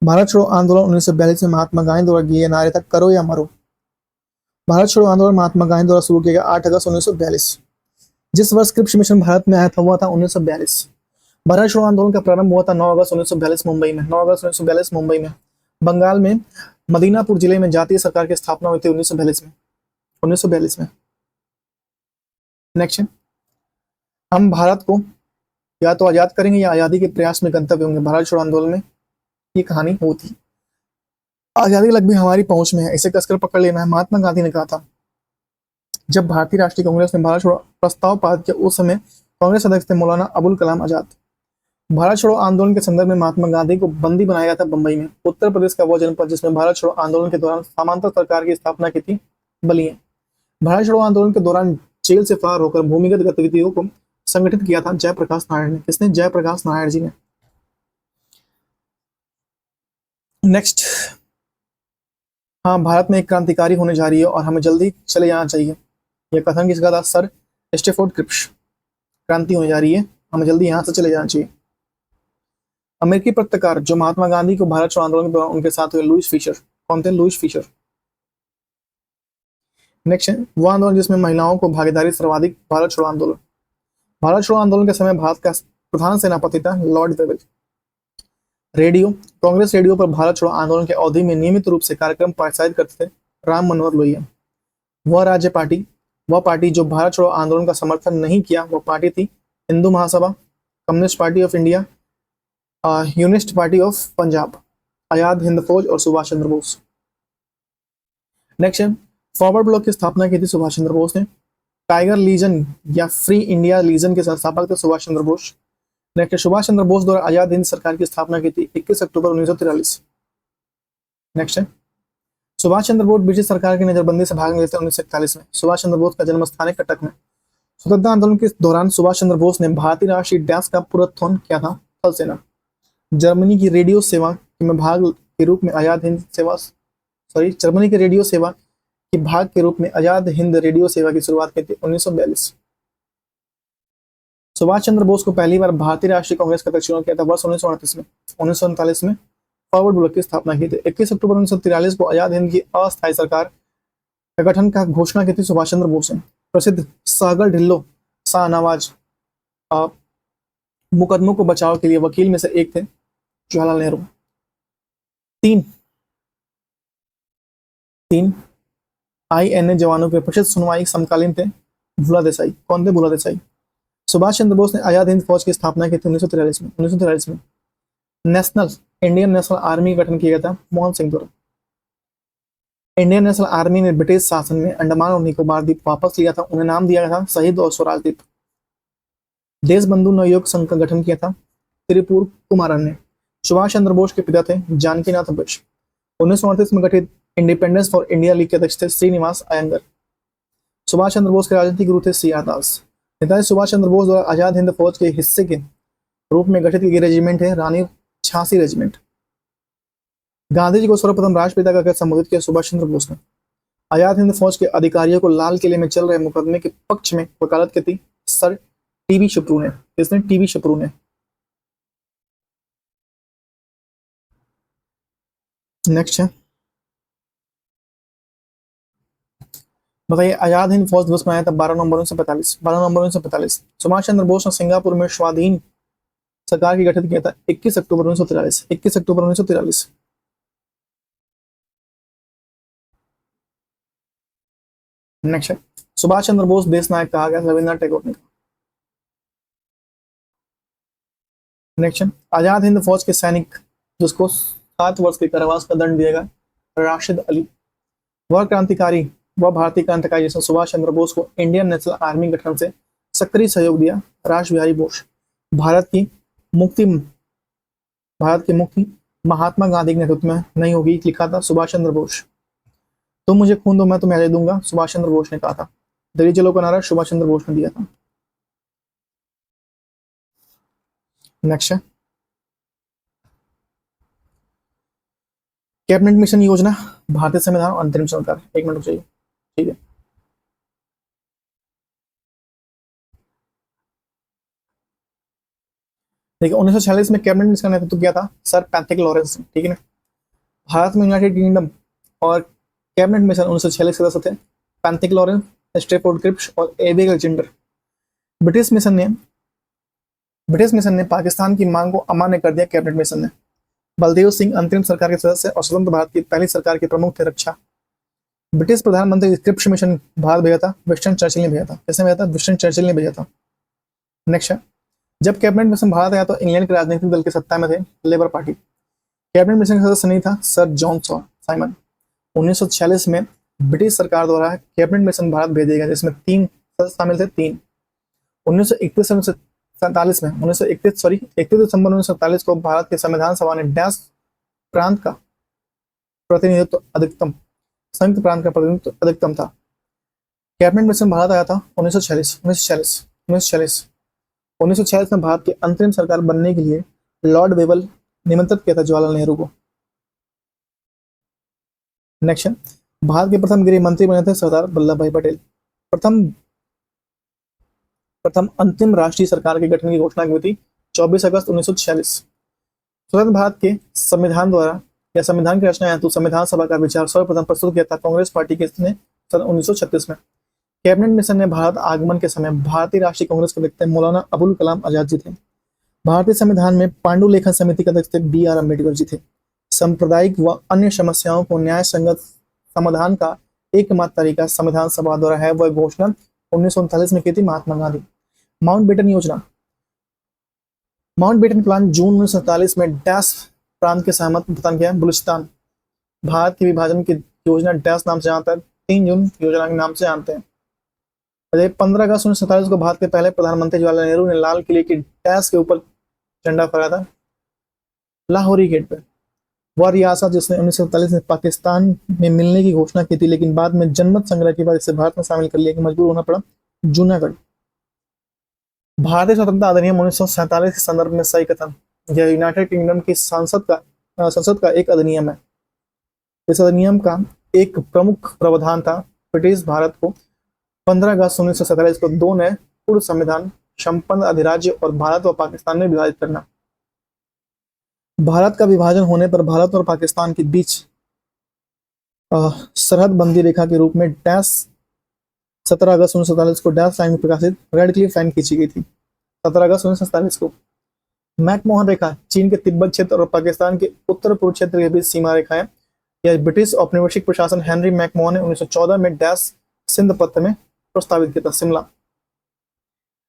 भारत छोड़ो आंदोलन 1942 में महात्मा गांधी द्वारा दिए नारे था करो या मरो। भारत छोड़ो आंदोलन महात्मा गांधी द्वारा शुरू किया गया 8 अगस्त 1942। जिस वर्ष क्रिप्स मिशन भारत में आया था हुआ था 1942। भारत छोड़ो आंदोलन का प्रारंभ हुआ था 9 अगस्त 1942 मुंबई में। 9 अगस्त 1942 मुंबई में। बंगाल में मदीनापुर जिले में जातीय सरकार की स्थापना हुई थी 1942 में। नेक्स्ट, हम भारत को या तो आजाद करेंगे या आजादी के प्रयास में गंतव्य होंगे। भारत छोड़ो आंदोलन में ये कहानी होती। आजादी लगभग हमारी पहुंच में है, इसे कसकर पकड़ लेना है, महात्मा गांधी ने कहा था। जब भारतीय राष्ट्रीय कांग्रेस ने भारत छोड़ो प्रस्ताव पारित किया उस समय कांग्रेस अध्यक्ष थे मौलाना अबुल कलाम आजाद। भारत छोड़ो आंदोलन के संदर्भ में महात्मा गांधी को बंदी बनाया गया था बंबई में। उत्तर प्रदेश का वो जनपद जिसमें भारत छोड़ो आंदोलन के दौरान समांतर सरकार की स्थापना की थी बलिया। भारत छोड़ो आंदोलन के दौरान जेल से फरार होकर भूमिगत गतिविधियों को संगठित किया था जयप्रकाश नारायण ने। किसने? जयप्रकाश नारायण जी ने। नेक्स्ट, हाँ भारत में एक क्रांतिकारी होने जा रही है और हमें जल्दी चले जाना चाहिए। यह कथन किसका था? Sir Stafford Cripps. क्रांति होने जा रही है, हमें जल्दी यहाँ से चले जाना चाहिए। अमेरिकी पत्रकार जो महात्मा गांधी को भारत छोड़ो आंदोलन के दौरान उनके साथ हुए लुईस फिशर। कौन थे? Lewis Fisher. नेक्स्ट, वो आंदोलन जिसमें महिलाओं को भागीदारी सर्वाधिक। भारत छोड़ो आंदोलन। भारत छोड़ो आंदोलन के समय भारत का प्रधान सेनापति था Lord Wavell. Radio, Congress radio पर भारत छोड़ो आंदोलन के अवधि में नियमित रूप से कार्यक्रम प्रसारित करते थे राम मनोहर लोहिया। वह पार्टी जो भारत छोड़ो आंदोलन का समर्थन नहीं किया वह पार्टी थी Hindu Mahasabha, Communist Party of India, Unionist Party of Punjab, Azad Hind Fauj और Subhash Chandra Bose. Next, forward bloc की स्थापना की थी सुभाष चंद्र बोस ने। टाइगर लीजन या फ्री इंडिया लीजन के संस्थापक थे सुभाष चंद्र बोस। नेक्स्ट, सुभाष चंद्र बोस द्वारा आजाद हिंद सरकार की स्थापना की थी 21 अक्टूबर 1943। नेक्स्ट, सुभाष चंद्र बोस ब्रिटिश सरकार की नजरबंदी से भाग लेते 1941 में। सुभाष चंद्र बोस का जन्म स्थान है कटक में। स्वतंत्रता आंदोलन के दौरान सुभाष चंद्र बोस ने भारतीय राष्ट्रीय डैश का पुनरुत्थान किया था थल सेना। जर्मनी की रेडियो सेवा में भाग के रूप में आजाद हिंद सेवा जर्मनी की रेडियो सेवा के भाग के रूप में आजाद हिंद रेडियो सेवा की शुरुआत की थी 1942। सुभाष चंद्र बोस को पहली बार भारतीय राष्ट्रीय कांग्रेस का अध्यक्ष चुना किया था वर्ष 1938 में। 1939 में फॉरवर्ड ब्लॉक की स्थापना की थी। 21 अक्टूबर 1943 को आजाद हिंद की अस्थायी सरकार का गठन का घोषणा की थी सुभाष चंद्र बोस ने। प्रसिद्ध सागर ढिल्लो शाहनवाज मुकदमों को बचाव के लिए वकील में से एक थे जवाहरलाल नेहरू। तीन INA जवानों के प्रसिद्ध सुनवाई समकालीन थे भूला देसाई। कौन थे? भूला देसाई। सुभाष चंद्र बोस ने आजाद हिंद फौज की स्थापना की थी 1943 में। इंडियन नेशनल आर्मी का गठन किया गया था मोहन सिंह द्वारा। इंडियन नेशनल आर्मी ने ब्रिटिश शासन में अंडमान और निकोबार द्वीप वापस लिया था। उन्हें नाम दिया गया था शहीद और स्वराज द्वीप। देश बंधु नवयुवक संघ का गठन किया था त्रिपुर कुमारन ने। सुभाष चंद्र बोस के पिता थे जानकीनाथ बिष्ट। 1938 में गठित इंडिपेंडेंस फॉर इंडिया लीग के अध्यक्ष थे श्रीनिवास अयंगर। सुभाष चंद्र बोस के राजनीतिक गुरु थे CR दास। नेताजी सुभाष चंद्र बोस द्वारा आजाद हिंद फौज के हिस्से के रूप में गठित की गई रेजिमेंट है रानी झांसी रेजिमेंट। गांधी जी को सर्वप्रथम राष्ट्रपिता का संबोधित किया सुभाष चंद्र बोस ने। आजाद हिंद फौज के अधिकारियों को लाल किले में चल रहे मुकदमे के पक्ष में वकालत की थी सर TB शिपरू ने। किसने? TB शिपरू ने। नेक्स्ट है, बताइए आजाद हिंद फौज दिवस मनाया था 12 नवंबर 1945। सुभाष चंद्र बोस ने सिंगापुर में स्वाधीन सरकार की गठित किया था 21 अक्टूबर 1943। नेक्स्ट है, सुभाष चंद्र बोस देश नायक कहा गया रविन्द्रनाथ टैगोर ने। नेक्स्ट, आजाद हिंद फौज के सैनिक जिसको 7 वर्ष के कारावास का दंड दिया गया, राशिद अली। वह क्रांतिकारी, वह भारतीय क्रांतिकारी जिसने सुभाष चंद्र बोस को इंडियन नेशनल आर्मी गठन से सक्रिय सहयोग दिया, रास बिहारी बोस। भारत की मुक्ति, भारत की मुक्ति महात्मा गांधी के नेतृत्व में नहीं होगी, लिखा था सुभाष चंद्र बोस। तुम मुझे खून दो मैं तुम्हें आजादी दूंगा, सुभाष चंद्र बोस ने कहा था। दिल्ली चलो का नारा सुभाष चंद्र बोस ने दिया था। नेक्स्ट है कैबिनेट मिशन योजना, भारतीय संविधान और अंतरिम संस्कार। 1 मिनट रुक जाइए, ठीक है। देखिए 1946 में कैबिनेट मिशन का नेतृत्व किया था सर पैट्रिक लॉरेंस ने, ठीक है ना। भारत में यूनाइटेड किंगडम और कैबिनेट मिशन 1946 के सदस्य थे पैट्रिक लॉरेंस, स्टेफोर्ड क्रिप्स और एबी अलेक्जेंडर। ब्रिटिश मिशन ने पाकिस्तान की मांग को अमान्य कर दिया। कैबिनेट मिशन ने बलदेव सिंह अंतरिम सरकार के सदस्य और स्वतंत्र भारत की पहली सरकार के प्रमुख थे। रक्षा, ब्रिटिश प्रधानमंत्री क्रिप्स मिशन भारत भेजा था, विंस्टन चर्चिल ने भेजा था। किसने भेजा था? विंस्टन चर्चिल ने भेजा था। नेक्स्ट है, जब कैबिनेट मिशन भारत आया तो इंग्लैंड के राजनीतिक दल के सत्ता में थे लेबर पार्टी। कैबिनेट मिशन का सदस्य नहीं था सर जॉन साइमन। 1946 में ब्रिटिश सरकार द्वारा कैबिनेट मिशन भारत भेजे गए जिसमें 3 सदस्य शामिल थे। 1931 से 31 दिसंबर 1947 को भारत के संविधान सभा ने डैश प्रांत का प्रतिनिधित्व अधिकतम, संयुक्त प्रांत का प्रतिनिधित्व अधिकतम था। कैबिनेट मिशन भारत आया था 1946 में भारत की अंतरिम सरकार बनने के लिए लॉर्ड वेवल निमंत्रित किया था जवाहरलाल नेहरू को। नेक्स्ट, भारत के प्रथम गृह मंत्री बने थे सरदार वल्लभ भाई पटेल। प्रथम अंतिम राष्ट्रीय सरकार के गठन की घोषणा की थी 24 अगस्त 1946। स्वतंत्र भारत के संविधान द्वारा या संविधान की रचना हेतु संविधान सभा का विचार सर्वप्रथम प्रस्तुत किया था कांग्रेस पार्टी के ने सन 1936 में। कैबिनेट मिशन ने भारत आगमन के समय भारतीय राष्ट्रीय कांग्रेस के अध्यक्ष मौलाना अबुल कलाम आजाद जी थे। भारतीय संविधान में पांडुलेखन समिति के अध्यक्ष BR अम्बेडकर जी थे। सांप्रदायिक व अन्य समस्याओं को न्याय संगत समाधान का एकमात्र तरीका संविधान सभा द्वारा है, वह घोषणा 1939 में की थी महात्मा गांधी। माउंटबेटन योजना, माउंटबेटन प्लान जून 1947 में डैश प्रांत के सहमत प्रदान किया बलूचिस्तान। भारत के विभाजन की योजना डैश नाम से जानता है, 3 जून योजना के नाम से जानते हैं। 15 अगस्त 1947 को भारत के पहले प्रधानमंत्री जवाहरलाल नेहरू ने लाल किले की डैश के ऊपर झंडा फहराया था लाहौरी गेट पर। वह रियासत जिसने 1947 में पाकिस्तान में मिलने की घोषणा की थी लेकिन बाद में जनमत संग्रह के बाद इसे भारत में शामिल कर लिया कि मजबूर होना पड़ा, जूनागढ़। भारतीय स्वतंत्रता अधिनियम 1947 के संदर्भ में सही कथन, यह यूनाइटेड किंगडम की संसद का एक अधिनियम है। इस अधिनियम का एक प्रमुख प्रावधान था ब्रिटिश भारत को 15 अगस्त 1947 को 2 नए पूर्ण संविधान संपन्न अधिराज्य और भारत व पाकिस्तान में विभाजित करना। भारत का विभाजन होने पर भारत और पाकिस्तान के बीच सरहद बंदी रेखा के रूप में डैश 17 अगस्त 1947 को डैश लाइन में प्रकाशित रेड क्लिफ लाइन खींची गई थी। 17 अगस्त 1947 को मैकमोहन रेखा चीन के तिब्बत क्षेत्र और पाकिस्तान के उत्तर पूर्व क्षेत्र के बीच सीमा रेखा है। यह ब्रिटिश औपनिवेशिक प्रशासन हेनरी मैकमोहन ने 1914 में डैश सिंध पत्र में प्रस्तावित किया था, शिमला।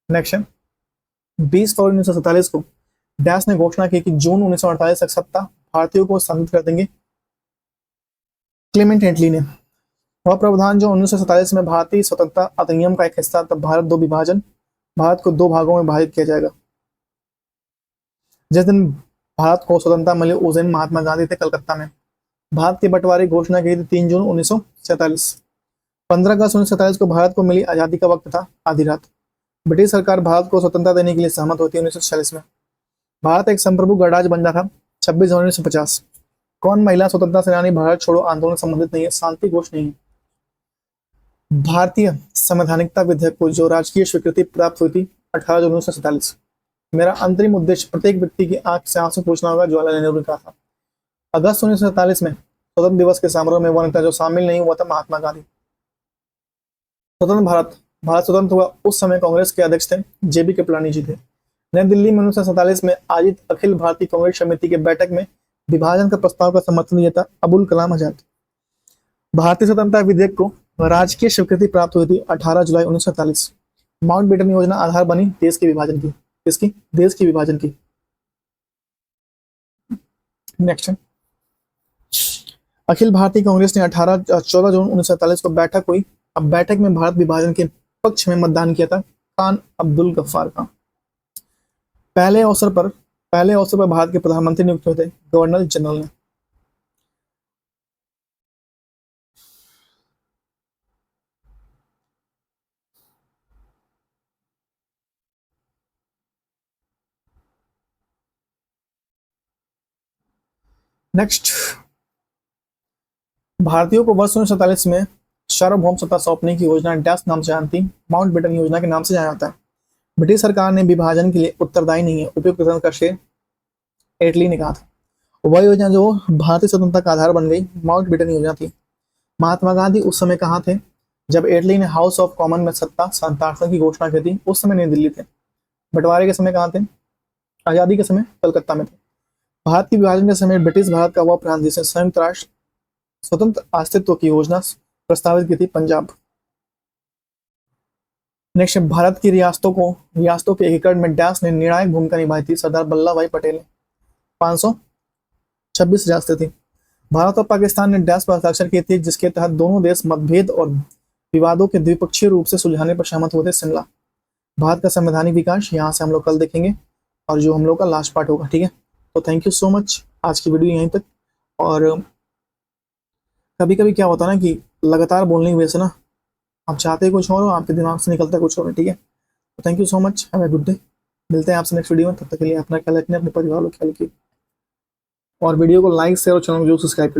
नेक्स्ट, 20 फरवरी 1947 को डैश ने घोषणा की कि जून 1948 तक सत्ता भारतीयों को स्थानांतरित कर देंगे। क्लेमेंट एटली ने वह प्रावधान जो 1947 में भारतीय स्वतंत्रता अधिनियम का एक हिस्सा था, भारत को 2 भागों में विभाजित किया जाएगा। जिस दिन भारत को स्वतंत्रता मिली उस दिन महात्मा गांधी थे कलकत्ता में। भारत के बंटवारे की घोषणा की थी 3 जून 1947। 15 अगस्त 1947 को भारत को मिली आजादी का वक्त था आधी रात। ब्रिटिश सरकार भारत को स्वतंत्रता देने के लिए सहमत होती है 1946 में। भारत एक संप्रभु गणराज्य बन जाता था 26 जनवरी 1950। कौन महिला स्वतंत्रता सेनानी भारत छोड़ो आंदोलन से संबंधित नहीं है? शांति घोष नहीं है। भारतीय संवैधानिकता विधेयक को जो राजकीय स्वीकृति प्राप्त हुई थी 18 जून 1947। मेरा अंतरिम उद्देश्य प्रत्येक व्यक्ति की आंख से आंसू पूछना होगा, जवाहरलाल नेहरू ने कहा था। अगस्त 1947 में स्वतंत्र दिवस के समारोह में वह नेता जो शामिल नहीं हुआ था महात्मा गांधी। स्वतंत्र भारत स्वतंत्र हुआ उस समय कांग्रेस के अध्यक्ष थे JB कृपलानी जी थे। नई दिल्ली में 1947 में आयोजित अखिल भारतीय कांग्रेस समिति के बैठक में विभाजन का प्रस्ताव का समर्थन दिया था अबुल कलाम आजाद। भारतीय स्वतंत्रता विधेयक को राजकीय स्वीकृति प्राप्त हुई थी 18 जुलाई 1947। माउंटबेटन योजना आधार बनी देश के विभाजन की। इसकी देश के विभाजन की। नेक्स्ट, अखिल भारतीय कांग्रेस ने 14 जून 1947 को बैठक हुई। अब बैठक में भारत विभाजन के पक्ष में मतदान किया था खान अब्दुल गफ्फार का। पहले अवसर पर भारत के प्रधानमंत्री नियुक्त हुए थे गवर्नर जनरल ने। नेक्स्ट, भारतीयों को वर्ष 1947 में सार्वभौम सत्ता सौंपने की योजना डैश नाम से जानती, माउंटबेटन योजना के नाम से जाना जाता है। ब्रिटिश सरकार ने विभाजन के लिए उत्तरदायी नहीं है, उपयुक्त कथन का श्रेय एटली ने कहा था। वह योजना जो भारतीय स्वतंत्रता का आधार बन गई माउंटबेटन योजना थी। महात्मा गांधी उस समय कहाँ थे जब एटली ने हाउस ऑफ कॉमन में सत्ता हस्तांतरण की घोषणा की थी? उस समय नई दिल्ली थे। बंटवारे के समय कहाँ थे? आजादी के समय कलकत्ता में थे। भारत की विभाजन के समय ब्रिटिश भारत का वह प्रांत जिसने संयुक्त राष्ट्र स्वतंत्र अस्तित्व की योजना प्रस्तावित की थी, पंजाब। नेक्स्ट, भारत की रियासतों के एकीकरण में डैश ने निर्णायक भूमिका निभाई थी, सरदार वल्लभ भाई पटेल ने। 526 रियासतें थी। भारत और पाकिस्तान ने डैश पर हस्ताक्षर किए थे जिसके तहत दोनों देश मतभेद और विवादों के द्विपक्षीय रूप से सुलझाने पर सहमत हुए थे, शिमला। भारत का संवैधानिक विकास यहाँ से हम लोग कल देखेंगे और जो हम लोग का लास्ट पार्ट होगा, ठीक है। तो थैंक यू सो मच, आज की वीडियो यहीं तक। और कभी कभी क्या होता है ना कि लगातार बोलने की वजह से ना आप चाहते कुछ और हो, आपके दिमाग से निकलता कुछ और है, ठीक है। तो thank you so much, have a good day. मिलते हैं आपसे नेक्स्ट वीडियो में, तब तक के लिए अपना ख्याल रखना, अपने परिवार का ख्याल रखिए और वीडियो को लाइक शेयर और चैनल को जरूर सब्सक्राइब कर लीजिए।